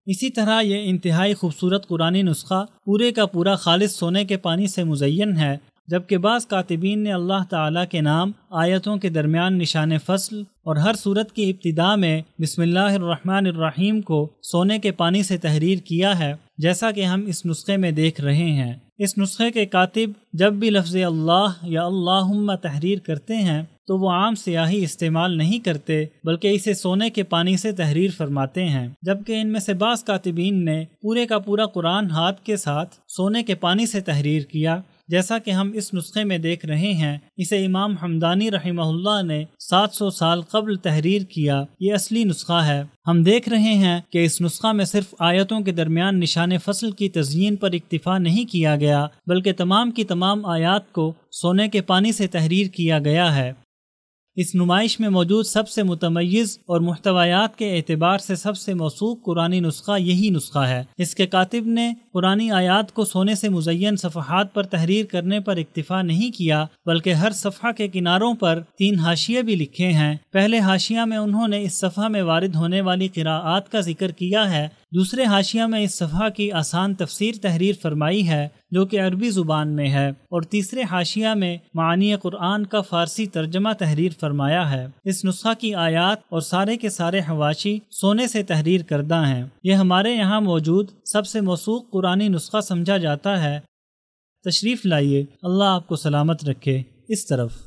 اسی طرح یہ انتہائی خوبصورت قرآنی نسخہ پورے کا پورا خالص سونے کے پانی سے مزین ہے، جبکہ بعض کاتبین نے اللہ تعالیٰ کے نام، آیتوں کے درمیان نشان فصل اور ہر سورت کی ابتدا میں بسم اللہ الرحمن الرحیم کو سونے کے پانی سے تحریر کیا ہے جیسا کہ ہم اس نسخے میں دیکھ رہے ہیں۔ اس نسخے کے کاتب جب بھی لفظ اللہ یا اللہم تحریر کرتے ہیں تو وہ عام سیاہی استعمال نہیں کرتے بلکہ اسے سونے کے پانی سے تحریر فرماتے ہیں، جبکہ ان میں سے بعض کاتبین نے پورے کا پورا قرآن ہاتھ کے ساتھ سونے کے پانی سے تحریر کیا جیسا کہ ہم اس نسخے میں دیکھ رہے ہیں۔ اسے امام حمدانی رحمہ اللہ نے 700 سال قبل تحریر کیا۔ یہ اصلی نسخہ ہے۔ ہم دیکھ رہے ہیں کہ اس نسخہ میں صرف آیتوں کے درمیان نشان فصل کی تزئین پر اکتفا نہیں کیا گیا بلکہ تمام کی تمام آیات کو سونے کے پانی سے تحریر کیا گیا ہے۔ اس نمائش میں موجود سب سے متمیز اور محتویات کے اعتبار سے سب سے موثوق قرآنی نسخہ یہی نسخہ ہے۔ اس کے کاتب نے قرآنی آیات کو سونے سے مزین صفحات پر تحریر کرنے پر اکتفا نہیں کیا بلکہ ہر صفحہ کے کناروں پر 3 حاشیے بھی لکھے ہیں۔ پہلے حاشیہ میں انہوں نے اس صفحہ میں وارد ہونے والی قراءات کا ذکر کیا ہے، دوسرے حاشیہ میں اس صفحہ کی آسان تفسیر تحریر فرمائی ہے جو کہ عربی زبان میں ہے، اور تیسرے حاشیہ میں معانی قرآن کا فارسی ترجمہ تحریر فرمایا ہے۔ اس نسخہ کی آیات اور سارے کے سارے حواشی سونے سے تحریر کردہ ہیں۔ یہ ہمارے یہاں موجود سب سے موثوق قرآنی نسخہ سمجھا جاتا ہے۔ تشریف لائیے، اللہ آپ کو سلامت رکھے۔ اس طرف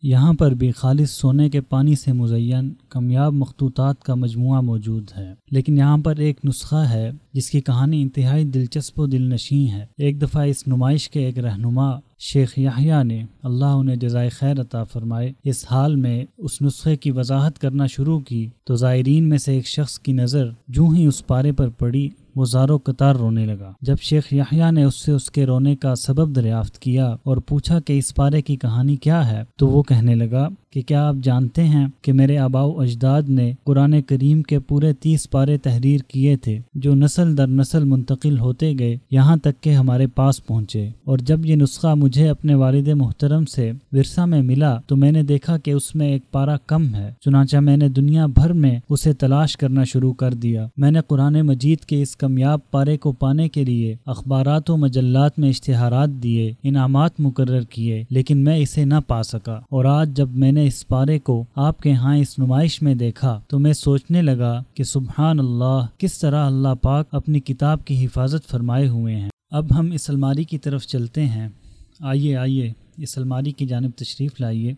یہاں پر بھی خالص سونے کے پانی سے مزین کامیاب مخطوطات کا مجموعہ موجود ہے، لیکن یہاں پر ایک نسخہ ہے جس کی کہانی انتہائی دلچسپ و دلنشیں ہے۔ ایک دفعہ اس نمائش کے ایک رہنما شیخ یحییٰ نے، اللہ انہیں جزائے خیر عطا فرمائے، اس حال میں اس نسخے کی وضاحت کرنا شروع کی تو زائرین میں سے ایک شخص کی نظر جوں ہی اس پارے پر پڑی وہ زار و قطار رونے لگا۔ جب شیخ یحییٰ نے اس کے رونے کا سبب دریافت کیا اور پوچھا کہ اس پارے کی کہانی کیا ہے تو وہ کہنے لگا کہ کیا آپ جانتے ہیں کہ میرے آباء و اجداد نے قرآن کریم کے پورے 30 پارے تحریر کیے تھے جو نسل در نسل منتقل ہوتے گئے یہاں تک کہ ہمارے پاس پہنچے، اور جب یہ نسخہ مجھے اپنے والد محترم سے ورثہ میں ملا تو میں نے دیکھا کہ اس میں ایک پارہ کم ہے، چنانچہ میں نے دنیا بھر میں اسے تلاش کرنا شروع کر دیا۔ میں نے قرآن مجید کے اس کامیاب پارے کو پانے کے لیے اخبارات و مجلات میں اشتہارات دیے، انعامات مقرر کیے، لیکن میں اسے نہ پا سکا، اور آج جب میں نے اس پارے کو آپ کے ہاں اس نمائش میں دیکھا تو میں سوچنے لگا کہ سبحان اللہ، کس طرح اللہ پاک اپنی کتاب کی حفاظت فرمائے ہوئے ہیں۔ اب ہم اس الماری کی طرف چلتے ہیں۔ آئیے اس الماری کی جانب تشریف لائیے۔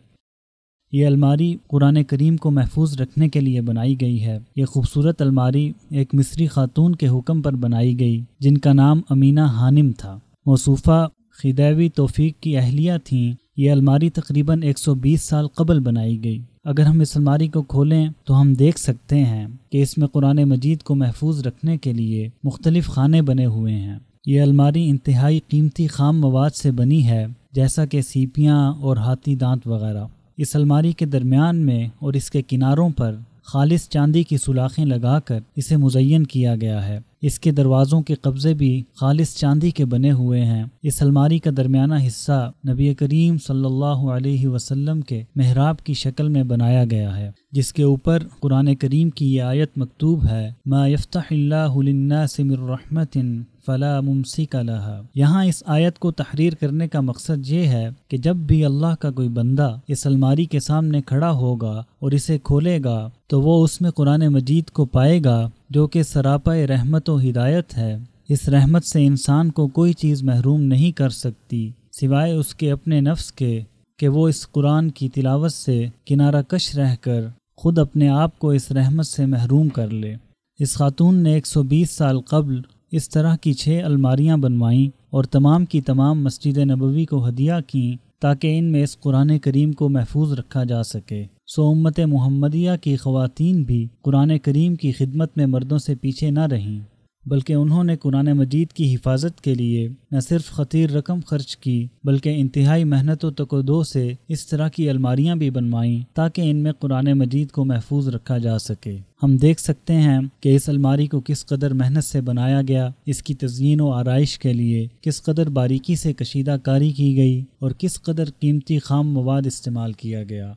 یہ الماری قرآن کریم کو محفوظ رکھنے کے لیے بنائی گئی ہے۔ یہ خوبصورت الماری ایک مصری خاتون کے حکم پر بنائی گئی جن کا نام امینہ ہانم تھا۔ موصوفہ خدیوی توفیق کی اہلیہ تھیں۔ یہ الماری تقریباً 120 سال قبل بنائی گئی۔ اگر ہم اس الماری کو کھولیں تو ہم دیکھ سکتے ہیں کہ اس میں قرآن مجید کو محفوظ رکھنے کے لیے مختلف خانے بنے ہوئے ہیں۔ یہ الماری انتہائی قیمتی خام مواد سے بنی ہے جیسا کہ سیپیاں اور ہاتھی دانت وغیرہ۔ اس الماری کے درمیان میں اور اس کے کناروں پر خالص چاندی کی سولاخیں لگا کر اسے مزین کیا گیا ہے۔ اس کے دروازوں کے قبضے بھی خالص چاندی کے بنے ہوئے ہیں۔ اس الماری کا درمیانہ حصہ نبی کریم صلی اللہ علیہ وسلم کے محراب کی شکل میں بنایا گیا ہے، جس کے اوپر قرآن کریم کی یہ آیت مکتوب ہے، ما یفتح اللہ للناس من رحمت فلا ممسک لها۔ یہاں اس آیت کو تحریر کرنے کا مقصد یہ ہے کہ جب بھی اللہ کا کوئی بندہ اس الماری کے سامنے کھڑا ہوگا اور اسے کھولے گا تو وہ اس میں قرآن مجید کو پائے گا، جو کہ سراپا رحمت و ہدایت ہے۔ اس رحمت سے انسان کو کوئی چیز محروم نہیں کر سکتی سوائے اس کے اپنے نفس کے، کہ وہ اس قرآن کی تلاوت سے کنارہ کش رہ کر خود اپنے آپ کو اس رحمت سے محروم کر لے۔ اس خاتون نے 120 سال قبل اس طرح کی 6 الماریاں بنوائیں اور تمام کی تمام مسجد نبوی کو ہدیہ کیں تاکہ ان میں اس قرآن کریم کو محفوظ رکھا جا سکے۔ سو امت محمدیہ کی خواتین بھی قرآن کریم کی خدمت میں مردوں سے پیچھے نہ رہیں، بلکہ انہوں نے قرآن مجید کی حفاظت کے لیے نہ صرف خطیر رقم خرچ کی بلکہ انتہائی محنت و تکدو سے اس طرح کی الماریاں بھی بنوائیں تاکہ ان میں قرآن مجید کو محفوظ رکھا جا سکے۔ ہم دیکھ سکتے ہیں کہ اس الماری کو کس قدر محنت سے بنایا گیا، اس کی تزئین و آرائش کے لیے کس قدر باریکی سے کشیدہ کاری کی گئی اور کس قدر قیمتی خام مواد استعمال کیا گیا۔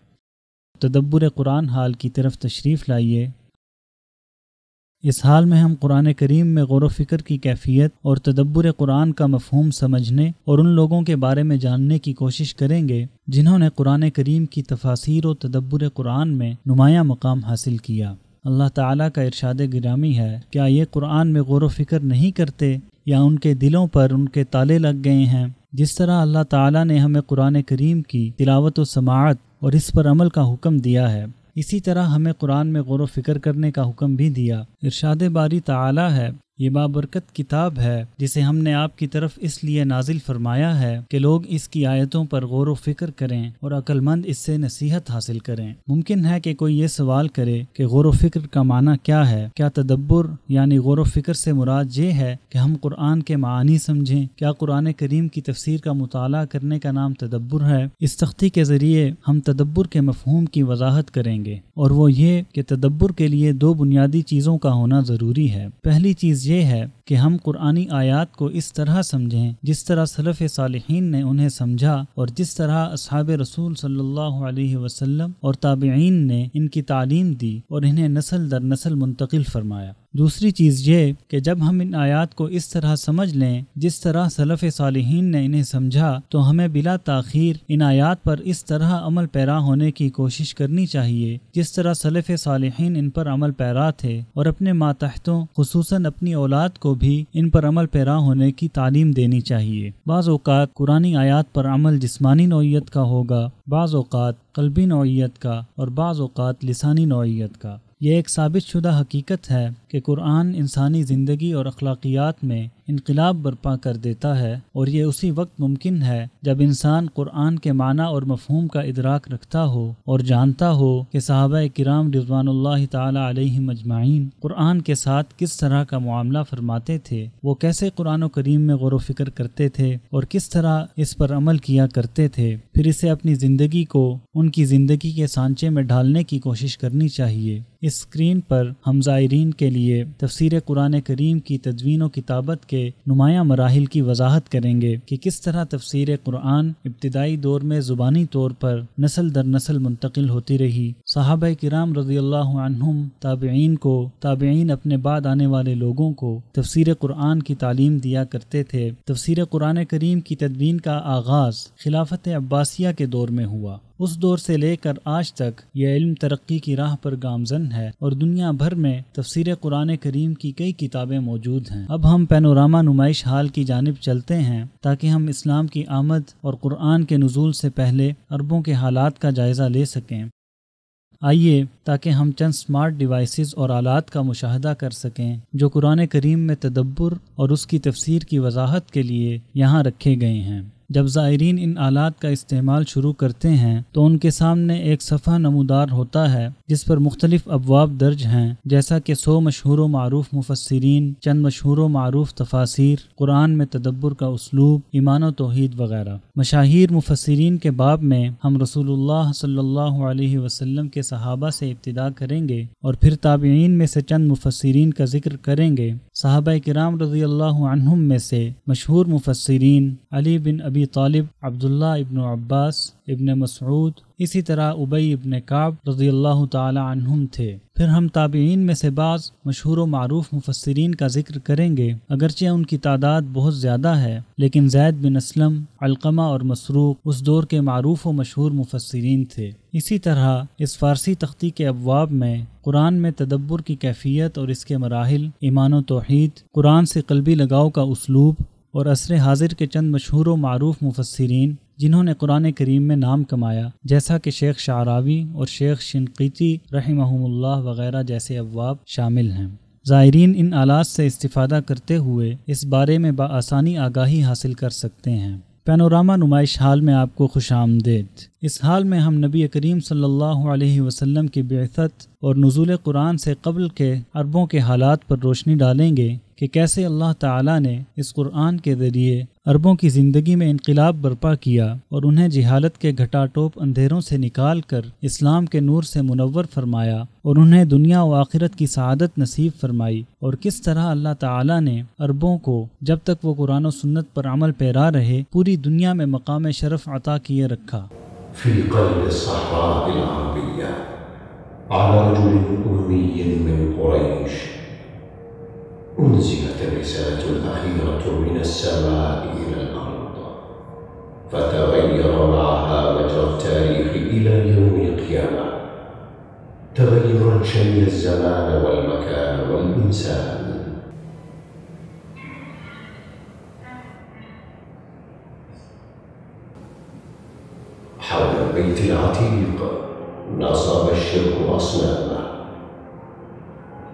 تدبر قرآن حال کی طرف تشریف لائیے۔ اس حال میں ہم قرآن کریم میں غور و فکر کی کیفیت اور تدبر قرآن کا مفہوم سمجھنے اور ان لوگوں کے بارے میں جاننے کی کوشش کریں گے جنہوں نے قرآن کریم کی تفاسیر و تدبر قرآن میں نمایاں مقام حاصل کیا۔ اللہ تعالیٰ کا ارشاد گرامی ہے، کیا یہ قرآن میں غور و فکر نہیں کرتے یا ان کے دلوں پر ان کے تالے لگ گئے ہیں؟ جس طرح اللہ تعالیٰ نے ہمیں قرآن کریم کی تلاوت و سماعت اور اس پر عمل کا حکم دیا ہے، اسی طرح ہمیں قرآن میں غور و فکر کرنے کا حکم بھی دیا۔ ارشاد باری تعالیٰ ہے، یہ بابرکت کتاب ہے جسے ہم نے آپ کی طرف اس لیے نازل فرمایا ہے کہ لوگ اس کی آیتوں پر غور و فکر کریں اور عقل مند اس سے نصیحت حاصل کریں۔ ممکن ہے کہ کوئی یہ سوال کرے کہ غور و فکر کا معنی کیا ہے؟ کیا تدبر یعنی غور و فکر سے مراد یہ ہے کہ ہم قرآن کے معانی سمجھیں؟ کیا قرآن کریم کی تفسیر کا مطالعہ کرنے کا نام تدبر ہے؟ اس تختی کے ذریعے ہم تدبر کے مفہوم کی وضاحت کریں گے، اور وہ یہ کہ تدبر کے لیے 2 بنیادی چیزوں کا ہونا ضروری ہے۔ پہلی چیز یہ ہے کہ ہم قرآنی آیات کو اس طرح سمجھیں جس طرح سلف صالحین نے انہیں سمجھا اور جس طرح اصحاب رسول صلی اللہ علیہ وسلم اور تابعین نے ان کی تعلیم دی اور انہیں نسل در نسل منتقل فرمایا۔ دوسری چیز یہ کہ جب ہم ان آیات کو اس طرح سمجھ لیں جس طرح سلف صالحین نے انہیں سمجھا تو ہمیں بلا تاخیر ان آیات پر اس طرح عمل پیرا ہونے کی کوشش کرنی چاہیے جس طرح سلف صالحین ان پر عمل پیرا تھے، اور اپنے ماتحتوں خصوصاً اپنی اولاد کو بھی ان پر عمل پیرا ہونے کی تعلیم دینی چاہیے۔ بعض اوقات قرآنی آیات پر عمل جسمانی نوعیت کا ہوگا، بعض اوقات قلبی نوعیت کا، اور بعض اوقات لسانی نوعیت کا۔ یہ ایک ثابت شدہ حقیقت ہے کہ قرآن انسانی زندگی اور اخلاقیات میں انقلاب برپا کر دیتا ہے، اور یہ اسی وقت ممکن ہے جب انسان قرآن کے معنی اور مفہوم کا ادراک رکھتا ہو اور جانتا ہو کہ صحابہ کرام رضوان اللہ تعالی علیہم اجمعین قرآن کے ساتھ کس طرح کا معاملہ فرماتے تھے، وہ کیسے قرآن و کریم میں غور و فکر کرتے تھے اور کس طرح اس پر عمل کیا کرتے تھے، پھر اسے اپنی زندگی کو ان کی زندگی کے سانچے میں ڈھالنے کی کوشش کرنی چاہیے۔ اس اسکرین پر ہم زائرین کے لیے تفسیر قرآن کریم کی تدوین و کتابت کے نمایاں مراحل کی وضاحت کریں گے کہ کس طرح تفسیر قرآن ابتدائی دور میں زبانی طور پر نسل در نسل منتقل ہوتی رہی۔ صحابہ کرام رضی اللہ عنہم تابعین کو، تابعین اپنے بعد آنے والے لوگوں کو تفسیر قرآن کی تعلیم دیا کرتے تھے۔ تفسیر قرآن کریم کی تدوین کا آغاز خلافت عباسیہ کے دور میں ہوا۔ اس دور سے لے کر آج تک یہ علم ترقی کی راہ پر گامزن ہے اور دنیا بھر میں تفسیر قرآن کریم کی کئی کتابیں موجود ہیں۔ اب ہم پینوراما نمائش حال کی جانب چلتے ہیں تاکہ ہم اسلام کی آمد اور قرآن کے نزول سے پہلے عربوں کے حالات کا جائزہ لے سکیں۔ آئیے تاکہ ہم چند سمارٹ ڈیوائسز اور آلات کا مشاہدہ کر سکیں جو قرآن کریم میں تدبر اور اس کی تفسیر کی وضاحت کے لیے یہاں رکھے گئے ہیں۔ جب زائرین ان آلات کا استعمال شروع کرتے ہیں تو ان کے سامنے ایک صفحہ نمودار ہوتا ہے جس پر مختلف ابواب درج ہیں، جیسا کہ 100 مشہور و معروف مفسرین، چند مشہور و معروف تفاسیر، قرآن میں تدبر کا اسلوب، ایمان و توحید وغیرہ۔ مشاہیر مفسرین کے باب میں ہم رسول اللہ صلی اللہ علیہ وسلم کے صحابہ سے ابتدا کریں گے اور پھر تابعین میں سے چند مفسرین کا ذکر کریں گے صحابہ کرام رضی اللہ عنہم میں سے مشہور مفسرین علی بن ابی طالب، عبداللہ ابن عباس، ابن مسعود، اسی طرح ابی ابن کعب رضی اللہ تعالی عنہم تھے۔ پھر ہم تابعین میں سے بعض مشہور و معروف مفسرین کا ذکر کریں گے، اگرچہ ان کی تعداد بہت زیادہ ہے، لیکن زید بن اسلم، علقمہ اور مسروق اس دور کے معروف و مشہور مفسرین تھے۔ اسی طرح اس فارسی تختی کے ابواب میں قرآن میں تدبر کی کیفیت اور اس کے مراحل، ایمان و توحید، قرآن سے قلبی لگاؤ کا اسلوب، اور عصر حاضر کے چند مشہور و معروف مفسرین جنہوں نے قرآن کریم میں نام کمایا، جیسا کہ شیخ شعراوی اور شیخ شنقیطی رحمہم اللہ وغیرہ جیسے ابواب شامل ہیں۔ زائرین ان آلات سے استفادہ کرتے ہوئے اس بارے میں بآسانی آگاہی حاصل کر سکتے ہیں۔ پینوراما نمائش حال میں آپ کو خوش آمدید۔ اس حال میں ہم نبی کریم صلی اللہ علیہ وسلم کی بعثت اور نزول قرآن سے قبل کے عربوں کے حالات پر روشنی ڈالیں گے کہ کیسے اللہ تعالیٰ نے اس قرآن کے ذریعے عربوں کی زندگی میں انقلاب برپا کیا اور انہیں جہالت کے گھٹا ٹوپ اندھیروں سے نکال کر اسلام کے نور سے منور فرمایا اور انہیں دنیا و آخرت کی سعادت نصیب فرمائی، اور کس طرح اللہ تعالیٰ نے عربوں کو جب تک وہ قرآن و سنت پر عمل پیرا رہے پوری دنیا میں مقام شرف عطا کیے رکھا۔ فی قلب الصحراء العربیہ على رجل أمي من قريش أنزلت الرسالة الأخيرة من السماء إلى الأرض فتغير معها مجرى التاريخ إلى يوم القيامة تغيرا شمل الزمان والمكان والإنسان. حول البيت العتيق نصب الشرك أصناما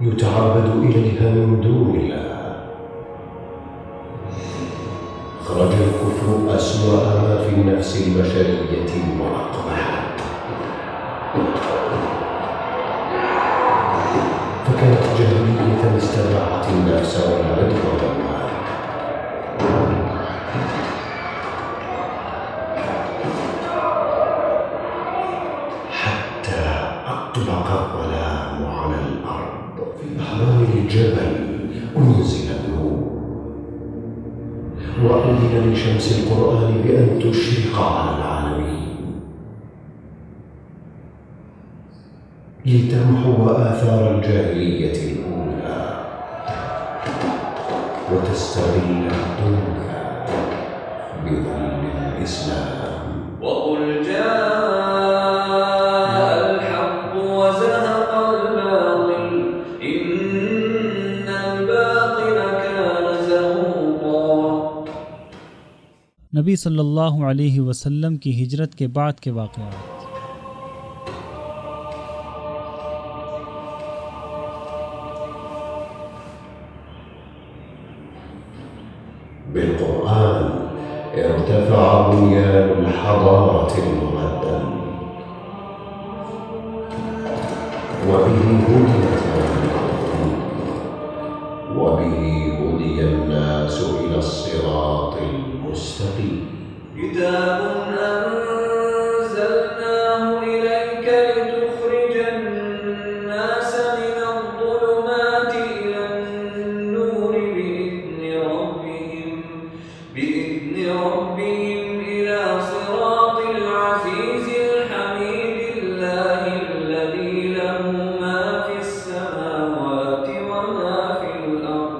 يتعبد إليها من دون الله. خرج الكفر أسوأ ما في النفس البشرية وأقبح، فكانت جاهلية استباحت النفس والعدل والمال، حتى أطبق الظلام على الأرض. في أحضان الجبل أنزل النور، وأذن لشمس القرآن بأن تشرق على العالمين لتمحو آثار الجاهلية الأولى وتستغل الدنيا بظل الإسلام. وقل جاء الحق وزهق الباطل إن الباطل كان زهوقا. نبی صلی اللہ علیہ وسلم کی ہجرت کے بعد کے واقعات۔ بالقرآن ارتفع بنيان الحضارة المقدم، وبه هديت الأمم، وبه هدي الناس إلى الصراط المستقيم. كتاب أنزلناه إليك لتخرج الناس من الظلمات إلى النور بإذن ربهم إلى صراط العزيز الحميد الله الذي له ما في السماوات وما في الأرض.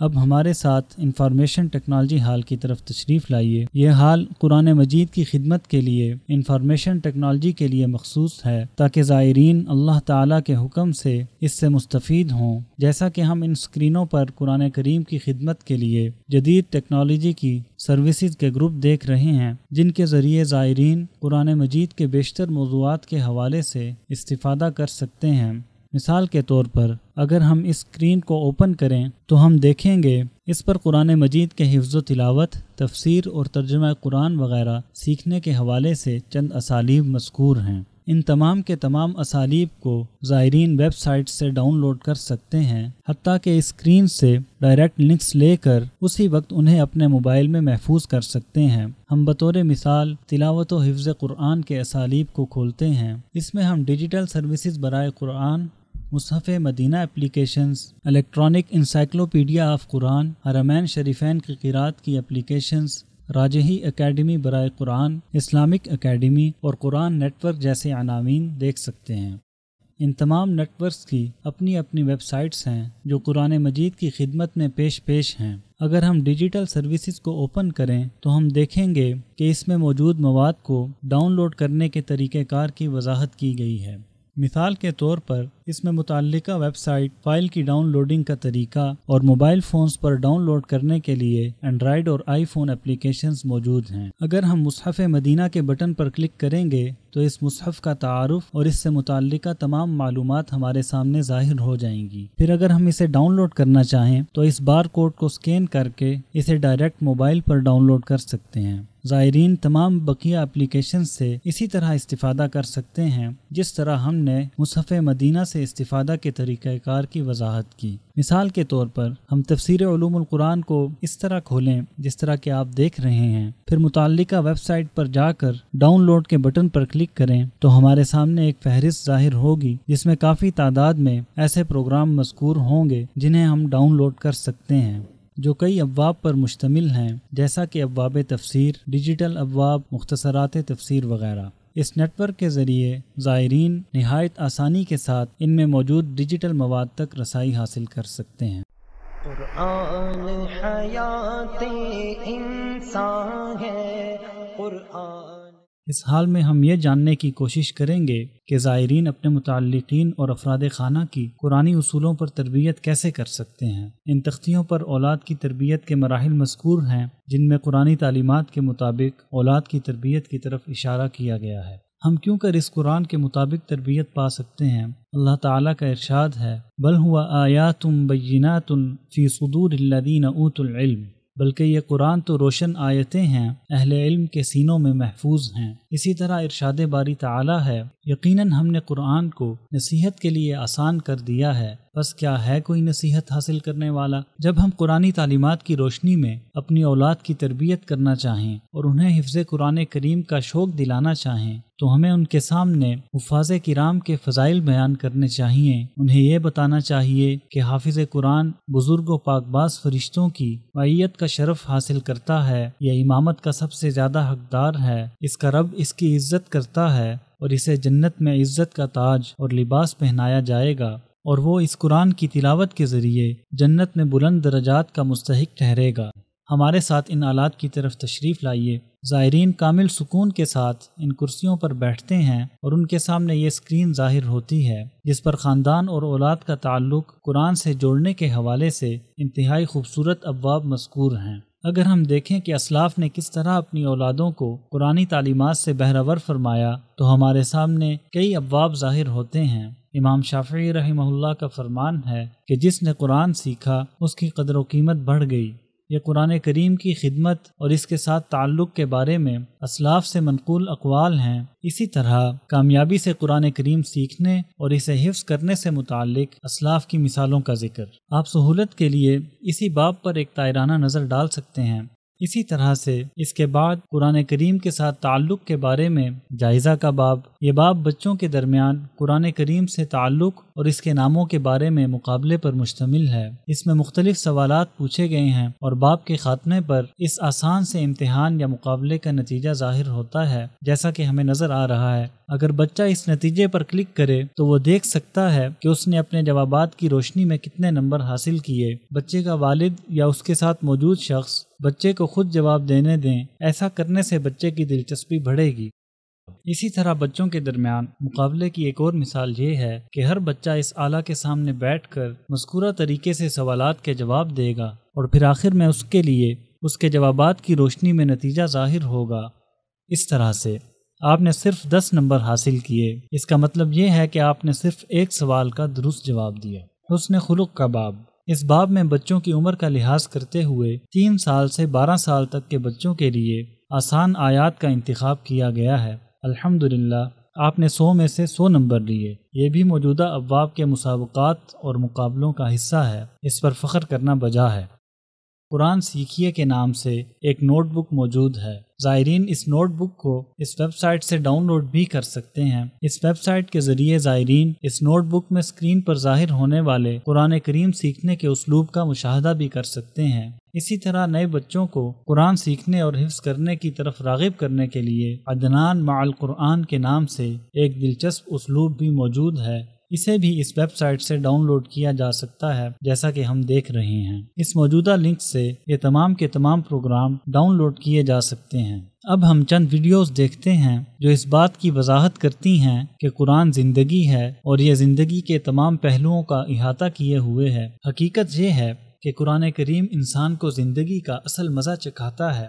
اب ہمارے ساتھ انفارمیشن ٹیکنالوجی ہال کی طرف تشریف لائیے۔ یہ ہال قرآن مجید کی خدمت کے لیے انفارمیشن ٹیکنالوجی کے لیے مخصوص ہے تاکہ زائرین اللہ تعالیٰ کے حکم سے اس سے مستفید ہوں۔ جیسا کہ ہم ان اسکرینوں پر قرآن کریم کی خدمت کے لیے جدید ٹیکنالوجی کی سروسز کے گروپ دیکھ رہے ہیں، جن کے ذریعے زائرین قرآن مجید کے بیشتر موضوعات کے حوالے سے استفادہ کر سکتے ہیں۔ مثال کے طور پر اگر ہم اس اسکرین کو اوپن کریں تو ہم دیکھیں گے اس پر قرآن مجید کے حفظ و تلاوت، تفسیر اور ترجمہ قرآن وغیرہ سیکھنے کے حوالے سے چند اسالیب مذکور ہیں۔ ان تمام کے تمام اسالیب کو زائرین ویب سائٹ سے ڈاؤن لوڈ کر سکتے ہیں، حتیٰ کہ اسکرین سے ڈائریکٹ لنکس لے کر اسی وقت انہیں اپنے موبائل میں محفوظ کر سکتے ہیں۔ ہم بطور مثال تلاوت و حفظ قرآن کے اسالیب کو کھولتے ہیں۔ اس میں ہم ڈیجیٹل سروسز برائے قرآن، مصحف مدینہ اپلیکیشنز، الیکٹرانک انسائکلوپیڈیا آف قرآن، حرمین شریفین کی قرات کی اپلیکیشنز، راجحی اکیڈمی برائے قرآن، اسلامک اکیڈمی اور قرآن نیٹ ورک جیسے عناوین دیکھ سکتے ہیں۔ ان تمام نیٹ ورکس کی اپنی اپنی ویب سائٹس ہیں جو قرآن مجید کی خدمت میں پیش ہیں۔ اگر ہم ڈیجیٹل سروسز کو اوپن کریں تو ہم دیکھیں گے کہ اس میں موجود مواد کو ڈاؤن لوڈ کرنے کے طریقہ کار کی وضاحت کی گئی ہے۔ مثال کے طور پر اس میں متعلقہ ویب سائٹ فائل کی ڈاؤن لوڈنگ کا طریقہ اور موبائل فونز پر ڈاؤن لوڈ کرنے کے لیے اینڈرائیڈ اور آئی فون اپلیکیشنز موجود ہیں۔ اگر ہم مصحف مدینہ کے بٹن پر کلک کریں گے تو اس مصحف کا تعارف اور اس سے متعلقہ تمام معلومات ہمارے سامنے ظاہر ہو جائیں گی۔ پھر اگر ہم اسے ڈاؤن لوڈ کرنا چاہیں تو اس بار کوڈ کو سکین کر کے اسے ڈائریکٹ موبائل پر ڈاؤن لوڈ کر سکتے ہیں۔ زائرین تمام بقیہ اپلیکیشن سے اسی طرح استفادہ کر سکتے ہیں جس طرح ہم نے مصحف مدینہ سے استفادہ کے طریقہ کار کی وضاحت کی۔ مثال کے طور پر ہم تفسیر علوم القرآن کو اس طرح کھولیں جس طرح کہ آپ دیکھ رہے ہیں، پھر متعلقہ ویب سائٹ پر جا کر ڈاؤن لوڈ کے بٹن پر کلک کریں تو ہمارے سامنے ایک فہرست ظاہر ہوگی جس میں کافی تعداد میں ایسے پروگرام مذکور ہوں گے جنہیں ہم ڈاؤن لوڈ کر سکتے ہیں، جو کئی ابواب پر مشتمل ہیں جیسا کہ ابواب تفسیر، ڈیجیٹل ابواب، مختصرات تفسیر وغیرہ۔ اس نیٹ ورک کے ذریعے زائرین نہایت آسانی کے ساتھ ان میں موجود ڈیجیٹل مواد تک رسائی حاصل کر سکتے ہیں۔ قرآن حیات انسان ہے، قرآن۔ اس حال میں ہم یہ جاننے کی کوشش کریں گے کہ زائرین اپنے متعلقین اور افراد خانہ کی قرآنی اصولوں پر تربیت کیسے کر سکتے ہیں۔ ان تختیوں پر اولاد کی تربیت کے مراحل مذکور ہیں جن میں قرآنی تعلیمات کے مطابق اولاد کی تربیت کی طرف اشارہ کیا گیا ہے۔ ہم کیوں کر اس قرآن کے مطابق تربیت پا سکتے ہیں؟ اللہ تعالیٰ کا ارشاد ہے بل هو آیات بینات فی صدور الذین اوتوا العلم، بلکہ یہ قرآن تو روشن آیتیں ہیں اہل علم کے سینوں میں محفوظ ہیں۔ اسی طرح ارشاد باری تعالیٰ ہے یقیناً ہم نے قرآن کو نصیحت کے لیے آسان کر دیا ہے، بس کیا ہے کوئی نصیحت حاصل کرنے والا؟ جب ہم قرآنی تعلیمات کی روشنی میں اپنی اولاد کی تربیت کرنا چاہیں اور انہیں حفظ قرآن کریم کا شوق دلانا چاہیں تو ہمیں ان کے سامنے حفاظ کرام کے فضائل بیان کرنے چاہیے۔ انہیں یہ بتانا چاہیے کہ حافظ قرآن بزرگ و پاک باز فرشتوں کی معیت کا شرف حاصل کرتا ہے، یہ امامت کا سب سے زیادہ حقدار ہے، اس کا رب اس کی عزت کرتا ہے اور اسے جنت میں عزت کا تاج اور لباس پہنایا جائے گا، اور وہ اس قرآن کی تلاوت کے ذریعے جنت میں بلند درجات کا مستحق ٹھہرے گا۔ ہمارے ساتھ ان آلات کی طرف تشریف لائیے۔ زائرین کامل سکون کے ساتھ ان کرسیوں پر بیٹھتے ہیں اور ان کے سامنے یہ اسکرین ظاہر ہوتی ہے جس پر خاندان اور اولاد کا تعلق قرآن سے جوڑنے کے حوالے سے انتہائی خوبصورت ابواب مذکور ہیں۔ اگر ہم دیکھیں کہ اسلاف نے کس طرح اپنی اولادوں کو قرآنی تعلیمات سے بہرور فرمایا تو ہمارے سامنے کئی ابواب ظاہر ہوتے ہیں۔ امام شافعی رحمہ اللہ کا فرمان ہے کہ جس نے قرآن سیکھا اس کی قدر و قیمت بڑھ گئی۔ یہ قرآن کریم کی خدمت اور اس کے ساتھ تعلق کے بارے میں اسلاف سے منقول اقوال ہیں۔ اسی طرح کامیابی سے قرآن کریم سیکھنے اور اسے حفظ کرنے سے متعلق اسلاف کی مثالوں کا ذکر آپ سہولت کے لیے اسی باب پر ایک طائرانہ نظر ڈال سکتے ہیں۔ اسی طرح سے اس کے بعد قرآن کریم کے ساتھ تعلق کے بارے میں جائزہ کا باب، یہ باب بچوں کے درمیان قرآن کریم سے تعلق اور اس کے ناموں کے بارے میں مقابلے پر مشتمل ہے۔ اس میں مختلف سوالات پوچھے گئے ہیں اور باب کے خاتمے پر اس آسان سے امتحان یا مقابلے کا نتیجہ ظاہر ہوتا ہے جیسا کہ ہمیں نظر آ رہا ہے۔ اگر بچہ اس نتیجے پر کلک کرے تو وہ دیکھ سکتا ہے کہ اس نے اپنے جوابات کی روشنی میں کتنے نمبر حاصل کیے۔ بچے کا والد یا اس کے ساتھ موجود شخص بچے کو خود جواب دینے دیں، ایسا کرنے سے بچے کی دلچسپی بڑھے گی۔ اسی طرح بچوں کے درمیان مقابلے کی ایک اور مثال یہ ہے کہ ہر بچہ اس آلہ کے سامنے بیٹھ کر مذکورہ طریقے سے سوالات کے جواب دے گا اور پھر آخر میں اس کے لیے اس کے جوابات کی روشنی میں نتیجہ ظاہر ہوگا۔ اس طرح سے آپ نے صرف 10 نمبر حاصل کیے۔ اس کا مطلب یہ ہے کہ آپ نے صرف ایک سوال کا درست جواب دیا۔ حسن خلق کا باب، اس باب میں بچوں کی عمر کا لحاظ کرتے ہوئے 3 سال سے 12 سال تک کے بچوں کے لیے آسان آیات کا انتخاب کیا گیا ہے۔ الحمدللہ آپ نے 100 میں سے 100 نمبر لیے۔ یہ بھی موجودہ ابواب کے مسابقات اور مقابلوں کا حصہ ہے، اس پر فخر کرنا بجا ہے۔ قرآن سیکھیے کے نام سے ایک نوٹ بک موجود ہے۔ زائرین اس نوٹ بک کو اس ویب سائٹ سے ڈاؤن لوڈ بھی کر سکتے ہیں۔ اس ویب سائٹ کے ذریعے زائرین اس نوٹ بک میں اسکرین پر ظاہر ہونے والے قرآن کریم سیکھنے کے اسلوب کا مشاہدہ بھی کر سکتے ہیں۔ اسی طرح نئے بچوں کو قرآن سیکھنے اور حفظ کرنے کی طرف راغب کرنے کے لیے عدنان مع القرآن کے نام سے ایک دلچسپ اسلوب بھی موجود ہے۔ اسے بھی اس ویب سائٹ سے ڈاؤن لوڈ کیا جا سکتا ہے، جیسا کہ ہم دیکھ رہے ہیں۔ اس موجودہ لنک سے یہ تمام کے تمام پروگرام ڈاؤن لوڈ کیے جا سکتے ہیں۔ اب ہم چند ویڈیوز دیکھتے ہیں جو اس بات کی وضاحت کرتی ہیں کہ قرآن زندگی ہے اور یہ زندگی کے تمام پہلوؤں کا احاطہ کیے ہوئے ہے۔ حقیقت یہ ہے کہ قرآن کریم انسان کو زندگی کا اصل مزہ چکھاتا ہے۔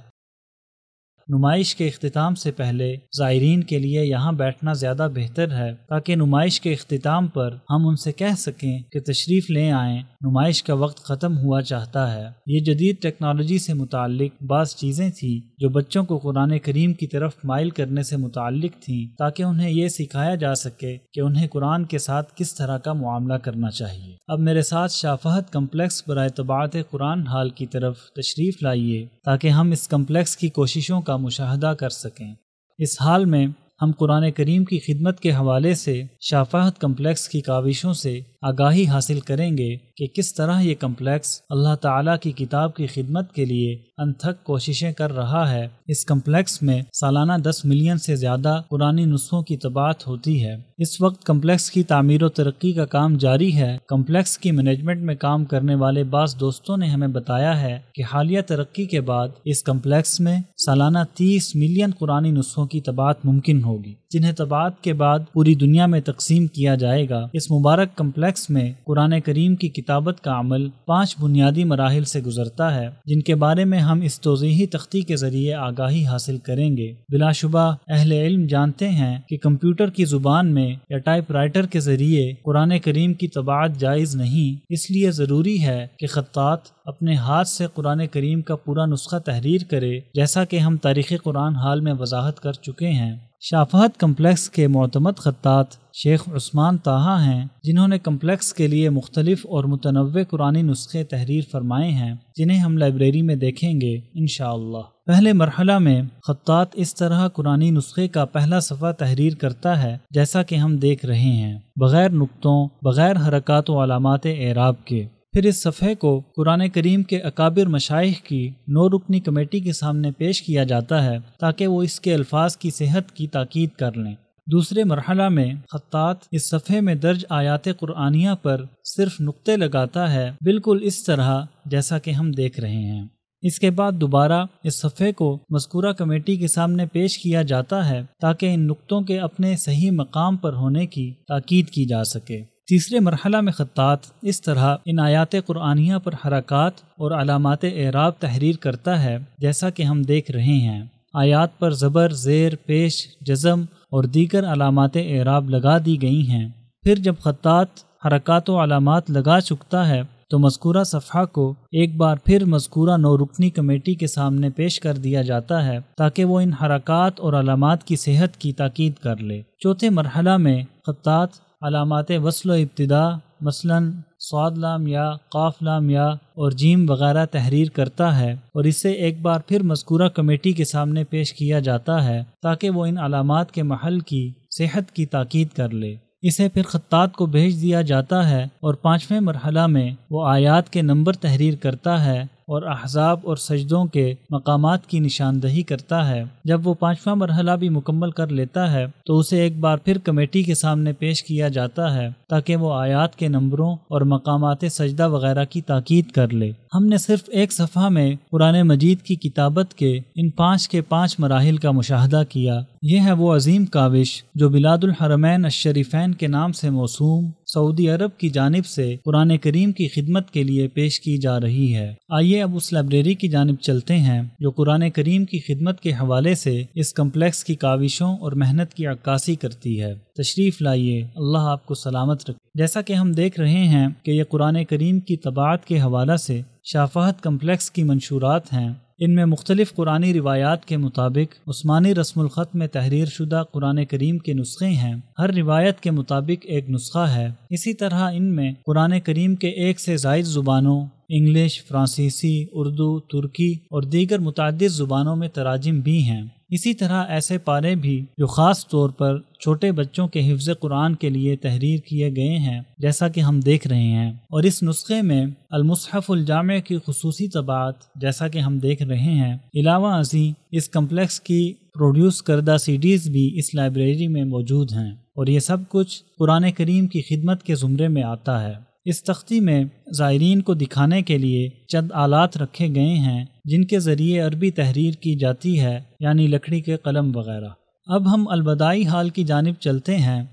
نمائش کے اختتام سے پہلے زائرین کے لیے یہاں بیٹھنا زیادہ بہتر ہے تاکہ نمائش کے اختتام پر ہم ان سے کہہ سکیں کہ تشریف لے آئیں، نمائش کا وقت ختم ہوا چاہتا ہے۔ یہ جدید ٹیکنالوجی سے متعلق بعض چیزیں تھیں جو بچوں کو قرآن کریم کی طرف مائل کرنے سے متعلق تھیں تاکہ انہیں یہ سکھایا جا سکے کہ انہیں قرآن کے ساتھ کس طرح کا معاملہ کرنا چاہیے۔ اب میرے ساتھ شاہ فہد کمپلیکس برائے طباعت قرآن ہال کی طرف تشریف لائیے تاکہ ہم اس کمپلیکس کی کوششوں کا مشاہدہ کر سکیں۔ اس حال میں ہم قرآن کریم کی خدمت کے حوالے سے شاہ فہد کمپلیکس کی کاوشوں سے آگاہی حاصل کریں گے کہ کس طرح یہ کمپلیکس اللہ تعالیٰ کی کتاب کی خدمت کے لیے انتھک کوششیں کر رہا ہے۔ اس کمپلیکس میں سالانہ 10 ملین سے زیادہ قرآنی نسخوں کی طباعت ہوتی ہے۔ اس وقت کمپلیکس کی تعمیر و ترقی کا کام جاری ہے۔ کمپلیکس کی مینجمنٹ میں کام کرنے والے بعض دوستوں نے ہمیں بتایا ہے کہ حالیہ ترقی کے بعد اس کمپلیکس میں سالانہ 30 ملین قرآنی نسخوں کی طباعت ممکن ہوگی، جنہیں طباعت کے بعد پوری دنیا میں تقسیم کیا جائے گا۔ اس مبارک کمپلیکس میں قرآن کریم کی کتابت کا عمل 5 بنیادی مراحل سے گزرتا ہے، جن کے بارے میں ہم اس توضیحی تختی کے ذریعے آگاہی حاصل کریں گے۔ بلا شبہ اہل علم جانتے ہیں کہ کمپیوٹر کی زبان میں یا ٹائپ رائٹر کے ذریعے قرآن کریم کی طباعت جائز نہیں، اس لیے ضروری ہے کہ خطاط اپنے ہاتھ سے قرآن کریم کا پورا نسخہ تحریر کرے، جیسا کہ ہم تاریخ قرآن حال میں وضاحت کر چکے ہیں۔ شاہ فہد کمپلیکس کے معتمد خطاط شیخ عثمان طاہا ہیں، جنہوں نے کمپلیکس کے لیے مختلف اور متنوع قرآنی نسخے تحریر فرمائے ہیں، جنہیں ہم لائبریری میں دیکھیں گے انشاءاللہ۔ پہلے مرحلہ میں خطاط اس طرح قرآنی نسخے کا پہلا صفحہ تحریر کرتا ہے، جیسا کہ ہم دیکھ رہے ہیں، بغیر نقطوں، بغیر حرکات و علامات اعراب کے۔ پھر اس صفحے کو قرآن کریم کے اکابر مشائخ کی 9 رکنی کمیٹی کے سامنے پیش کیا جاتا ہے تاکہ وہ اس کے الفاظ کی صحت کی تاکید کر لیں۔ دوسرے مرحلہ میں خطاط اس صفحے میں درج آیات قرآنیہ پر صرف نقطے لگاتا ہے، بالکل اس طرح جیسا کہ ہم دیکھ رہے ہیں۔ اس کے بعد دوبارہ اس صفحے کو مذکورہ کمیٹی کے سامنے پیش کیا جاتا ہے تاکہ ان نقطوں کے اپنے صحیح مقام پر ہونے کی تاکید کی جا سکے۔ تیسرے مرحلہ میں خطاط اس طرح ان آیات قرآنیہ پر حرکات اور علامات اعراب تحریر کرتا ہے، جیسا کہ ہم دیکھ رہے ہیں۔ آیات پر زبر، زیر، پیش، جزم اور دیگر علامات اعراب لگا دی گئی ہیں۔ پھر جب خطاط حرکات و علامات لگا چکتا ہے تو مذکورہ صفحہ کو ایک بار پھر مذکورہ 9 رکنی کمیٹی کے سامنے پیش کر دیا جاتا ہے تاکہ وہ ان حرکات اور علامات کی صحت کی تاکید کر لے۔ چوتھے مرحلہ میں خطاط علامات وصل و ابتدا، مثلاً صاد لام یا، قاف لام یا اور جیم وغیرہ تحریر کرتا ہے اور اسے ایک بار پھر مذکورہ کمیٹی کے سامنے پیش کیا جاتا ہے تاکہ وہ ان علامات کے محل کی صحت کی تاکید کر لے۔ اسے پھر خطاط کو بھیج دیا جاتا ہے اور 5ویں مرحلہ میں وہ آیات کے نمبر تحریر کرتا ہے اور احزاب اور سجدوں کے مقامات کی نشاندہی کرتا ہے۔ جب وہ 5واں مرحلہ بھی مکمل کر لیتا ہے تو اسے ایک بار پھر کمیٹی کے سامنے پیش کیا جاتا ہے تاکہ وہ آیات کے نمبروں اور مقامات سجدہ وغیرہ کی تاکید کر لے۔ ہم نے صرف ایک صفحہ میں قرآن مجید کی کتابت کے ان 5 کے 5 مراحل کا مشاہدہ کیا۔ یہ ہے وہ عظیم کاوش جو بلاد الحرمین الشریفین کے نام سے موسوم سعودی عرب کی جانب سے قرآن کریم کی خدمت کے لیے پیش کی جا رہی ہے۔ آئیے اب اس لائبریری کی جانب چلتے ہیں جو قرآن کریم کی خدمت کے حوالے سے اس کمپلیکس کی کاوشوں اور محنت کی عکاسی کرتی ہے۔ تشریف لائیے، اللہ آپ کو سلامت رکھے۔ جیسا کہ ہم دیکھ رہے ہیں کہ یہ قرآن کریم کی طباعت کے حوالے سے شاہ فہد کمپلیکس کی منشورات ہیں۔ ان میں مختلف قرآنی روایات کے مطابق عثمانی رسم الخط میں تحریر شدہ قرآن کریم کے نسخے ہیں۔ ہر روایت کے مطابق ایک نسخہ ہے۔ اسی طرح ان میں قرآن کریم کے 1 سے زائد زبانوں انگلش، فرانسیسی، اردو، ترکی اور دیگر متعدد زبانوں میں تراجم بھی ہیں۔ اسی طرح ایسے پارے بھی جو خاص طور پر چھوٹے بچوں کے حفظ قرآن کے لیے تحریر کیے گئے ہیں، جیسا کہ ہم دیکھ رہے ہیں۔ اور اس نسخے میں المصحف الجامع کی خصوصی طباعت، جیسا کہ ہم دیکھ رہے ہیں، علاوہ ازیں اس کمپلیکس کی پروڈیوس کردہ CDs بھی اس لائبریری میں موجود ہیں، اور یہ سب کچھ قرآن کریم کی خدمت کے زمرے میں آتا ہے۔ اس تختی میں زائرین کو دکھانے کے لیے چند آلات رکھے گئے ہیں جن کے ذریعے عربی تحریر کی جاتی ہے، یعنی لکڑی کے قلم وغیرہ۔ اب ہم البدائی ہال کی جانب چلتے ہیں۔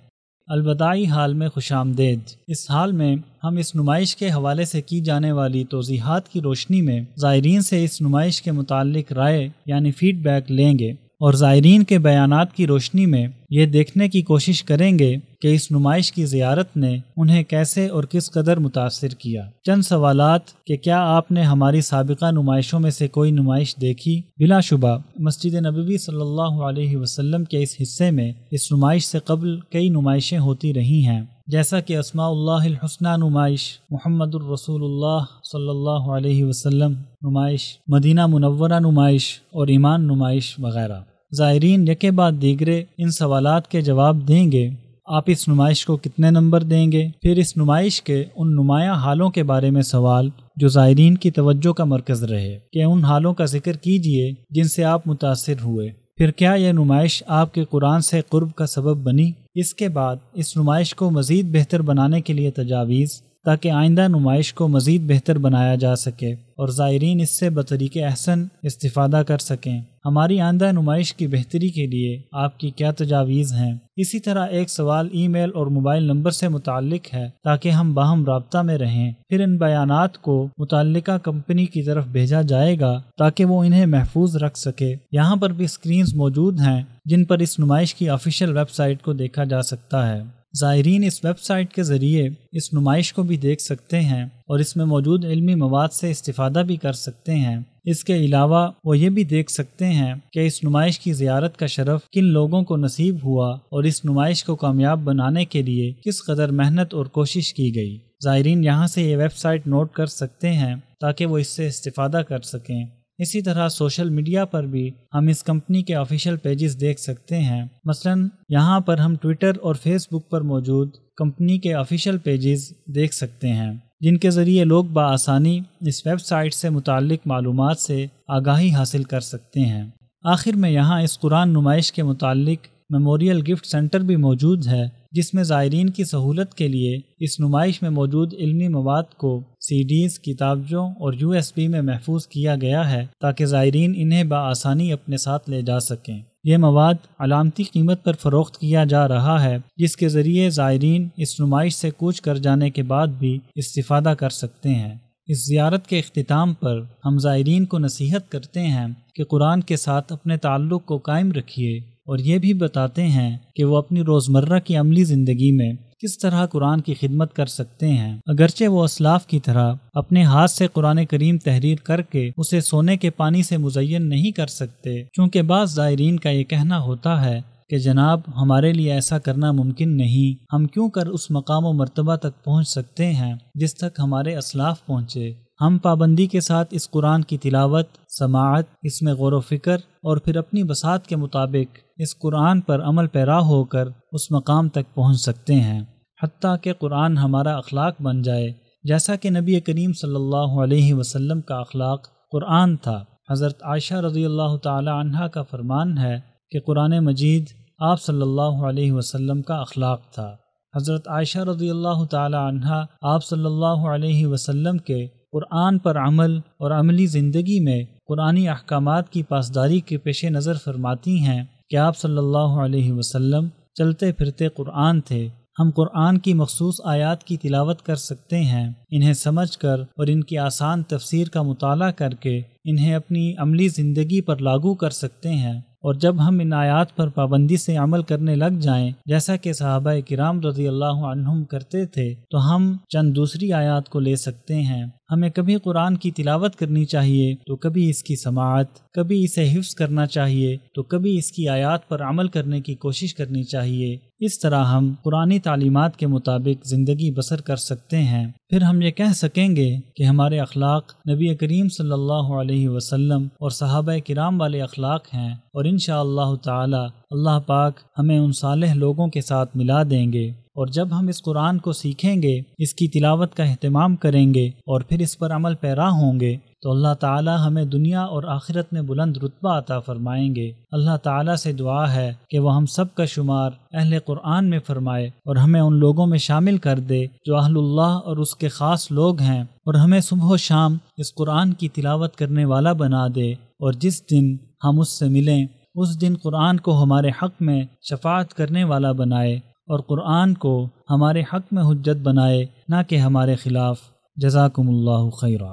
البدائی ہال میں خوش آمدید۔ اس ہال میں ہم اس نمائش کے حوالے سے کی جانے والی توضیحات کی روشنی میں زائرین سے اس نمائش کے متعلق رائے یعنی فیڈ بیک لیں گے، اور زائرین کے بیانات کی روشنی میں یہ دیکھنے کی کوشش کریں گے کہ اس نمائش کی زیارت نے انہیں کیسے اور کس قدر متاثر کیا۔ چند سوالات کہ کیا آپ نے ہماری سابقہ نمائشوں میں سے کوئی نمائش دیکھی؟ بلا شبہ مسجد نبوی صلی اللہ علیہ وسلم کے اس حصے میں اس نمائش سے قبل کئی نمائشیں ہوتی رہی ہیں، جیسا کہ اسماء اللہ الحسنی نمائش، محمد الرسول اللہ صلی اللہ علیہ وسلم نمائش، مدینہ منورہ نمائش اور ایمان نمائش وغیرہ۔ زائرین یکے بعد دیگرے ان سوالات کے جواب دیں گے۔ آپ اس نمائش کو کتنے نمبر دیں گے؟ پھر اس نمائش کے ان نمایاں حالوں کے بارے میں سوال جو زائرین کی توجہ کا مرکز رہے کہ ان حالوں کا ذکر کیجئے جن سے آپ متاثر ہوئے۔ پھر کیا یہ نمائش آپ کے قرآن سے قرب کا سبب بنی؟ اس کے بعد اس نمائش کو مزید بہتر بنانے کے لیے تجاویز، تاکہ آئندہ نمائش کو مزید بہتر بنایا جا سکے اور زائرین اس سے بطریق احسن استفادہ کر سکیں۔ ہماری آئندہ نمائش کی بہتری کے لیے آپ کی کیا تجاویز ہیں؟ اسی طرح ایک سوال ای میل اور موبائل نمبر سے متعلق ہے تاکہ ہم باہم رابطہ میں رہیں۔ پھر ان بیانات کو متعلقہ کمپنی کی طرف بھیجا جائے گا تاکہ وہ انہیں محفوظ رکھ سکے۔ یہاں پر بھی اسکرینز موجود ہیں جن پر اس نمائش کی آفیشیل ویب سائٹ کو دیکھا جا سکتا ہے۔ زائرین اس ویب سائٹ کے ذریعے اس نمائش کو بھی دیکھ سکتے ہیں اور اس میں موجود علمی مواد سے استفادہ بھی کر سکتے ہیں۔ اس کے علاوہ وہ یہ بھی دیکھ سکتے ہیں کہ اس نمائش کی زیارت کا شرف کن لوگوں کو نصیب ہوا اور اس نمائش کو کامیاب بنانے کے لیے کس قدر محنت اور کوشش کی گئی۔ زائرین یہاں سے یہ ویب سائٹ نوٹ کر سکتے ہیں تاکہ وہ اس سے استفادہ کر سکیں۔ اسی طرح سوشل میڈیا پر بھی ہم اس کمپنی کے آفیشیل پیجز دیکھ سکتے ہیں۔ مثلا یہاں پر ہم ٹویٹر اور فیس بک پر موجود کمپنی کے آفیشیل پیجز دیکھ سکتے ہیں جن کے ذریعے لوگ بآسانی اس ویب سائٹ سے متعلق معلومات سے آگاہی حاصل کر سکتے ہیں۔ آخر میں یہاں اس قرآن نمائش کے متعلق میموریل گفٹ سینٹر بھی موجود ہے جس میں زائرین کی سہولت کے لیے اس نمائش میں موجود علمی مواد کو CDs، کتابچوں اور USB میں محفوظ کیا گیا ہے تاکہ زائرین انہیں بآسانی اپنے ساتھ لے جا سکیں۔ یہ مواد علامتی قیمت پر فروخت کیا جا رہا ہے جس کے ذریعے زائرین اس نمائش سے کوچ کر جانے کے بعد بھی استفادہ کر سکتے ہیں۔ اس زیارت کے اختتام پر ہم زائرین کو نصیحت کرتے ہیں کہ قرآن کے ساتھ اپنے تعلق کو قائم رکھیے اور یہ بھی بتاتے ہیں کہ وہ اپنی روزمرہ کی عملی زندگی میں کس طرح قرآن کی خدمت کر سکتے ہیں۔ اگرچہ وہ اسلاف کی طرح اپنے ہاتھ سے قرآن کریم تحریر کر کے اسے سونے کے پانی سے مزین نہیں کر سکتے، چونکہ بعض زائرین کا یہ کہنا ہوتا ہے کہ جناب ہمارے لیے ایسا کرنا ممکن نہیں، ہم کیوں کر اس مقام و مرتبہ تک پہنچ سکتے ہیں جس تک ہمارے اسلاف پہنچے۔ ہم پابندی کے ساتھ اس قرآن کی تلاوت، سماعت، اس میں غور و فکر اور پھر اپنی بساط کے مطابق اس قرآن پر عمل پیرا ہو کر اس مقام تک پہنچ سکتے ہیں، حتیٰ کہ قرآن ہمارا اخلاق بن جائے، جیسا کہ نبی کریم صلی اللہ علیہ وسلم کا اخلاق قرآن تھا۔ حضرت عائشہ رضی اللہ تعالی عنہا کا فرمان ہے کہ قرآن مجید آپ صلی اللہ علیہ وسلم کا اخلاق تھا۔ حضرت عائشہ رضی اللہ تعالی عنہا آپ صلی اللہ علیہ وسلم کے قرآن پر عمل اور عملی زندگی میں قرآنی احکامات کی پاسداری کے پیش نظر فرماتی ہیں کہ آپ صلی اللہ علیہ وسلم چلتے پھرتے قرآن تھے۔ ہم قرآن کی مخصوص آیات کی تلاوت کر سکتے ہیں، انہیں سمجھ کر اور ان کی آسان تفسیر کا مطالعہ کر کے انہیں اپنی عملی زندگی پر لاگو کر سکتے ہیں، اور جب ہم ان آیات پر پابندی سے عمل کرنے لگ جائیں جیسا کہ صحابہ کرام رضی اللہ عنہم کرتے تھے، تو ہم چند دوسری آیات کو لے سکتے ہیں۔ ہمیں کبھی قرآن کی تلاوت کرنی چاہیے تو کبھی اس کی سماعت، کبھی اسے حفظ کرنا چاہیے تو کبھی اس کی آیات پر عمل کرنے کی کوشش کرنی چاہیے۔ اس طرح ہم قرآنی تعلیمات کے مطابق زندگی بسر کر سکتے ہیں۔ پھر ہم یہ کہہ سکیں گے کہ ہمارے اخلاق نبی کریم صلی اللہ علیہ وسلم اور صحابہ کرام والے اخلاق ہیں، اور انشاءاللہ تعالی اللہ پاک ہمیں ان صالح لوگوں کے ساتھ ملا دیں گے۔ اور جب ہم اس قرآن کو سیکھیں گے، اس کی تلاوت کا اہتمام کریں گے اور پھر اس پر عمل پیرا ہوں گے، تو اللہ تعالی ہمیں دنیا اور آخرت میں بلند رتبہ عطا فرمائیں گے۔ اللہ تعالی سے دعا ہے کہ وہ ہم سب کا شمار اہل قرآن میں فرمائے اور ہمیں ان لوگوں میں شامل کر دے جو اہل اللہ اور اس کے خاص لوگ ہیں، اور ہمیں صبح و شام اس قرآن کی تلاوت کرنے والا بنا دے، اور جس دن ہم اس سے ملیں اس دن قرآن کو ہمارے حق میں شفاعت کرنے والا بنائے، اور قرآن کو ہمارے حق میں حجت بنائے، نہ کہ ہمارے خلاف۔ جزاکم اللہ خیرا۔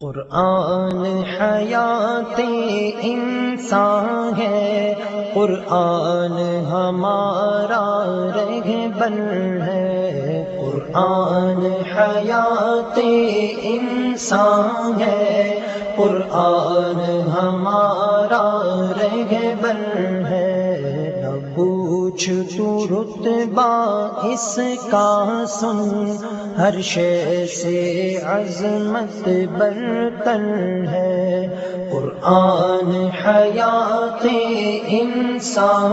قرآن حیات انسان ہے، قرآن ہمارا رہبر ہے، قرآن حیات انسان ہے، قرآن ہمارا رہبر ہے۔ نہ پوچھ تو رتبہ اس کا سن، ہر شے سے عظمت برتر ہے، قرآن حیات انسان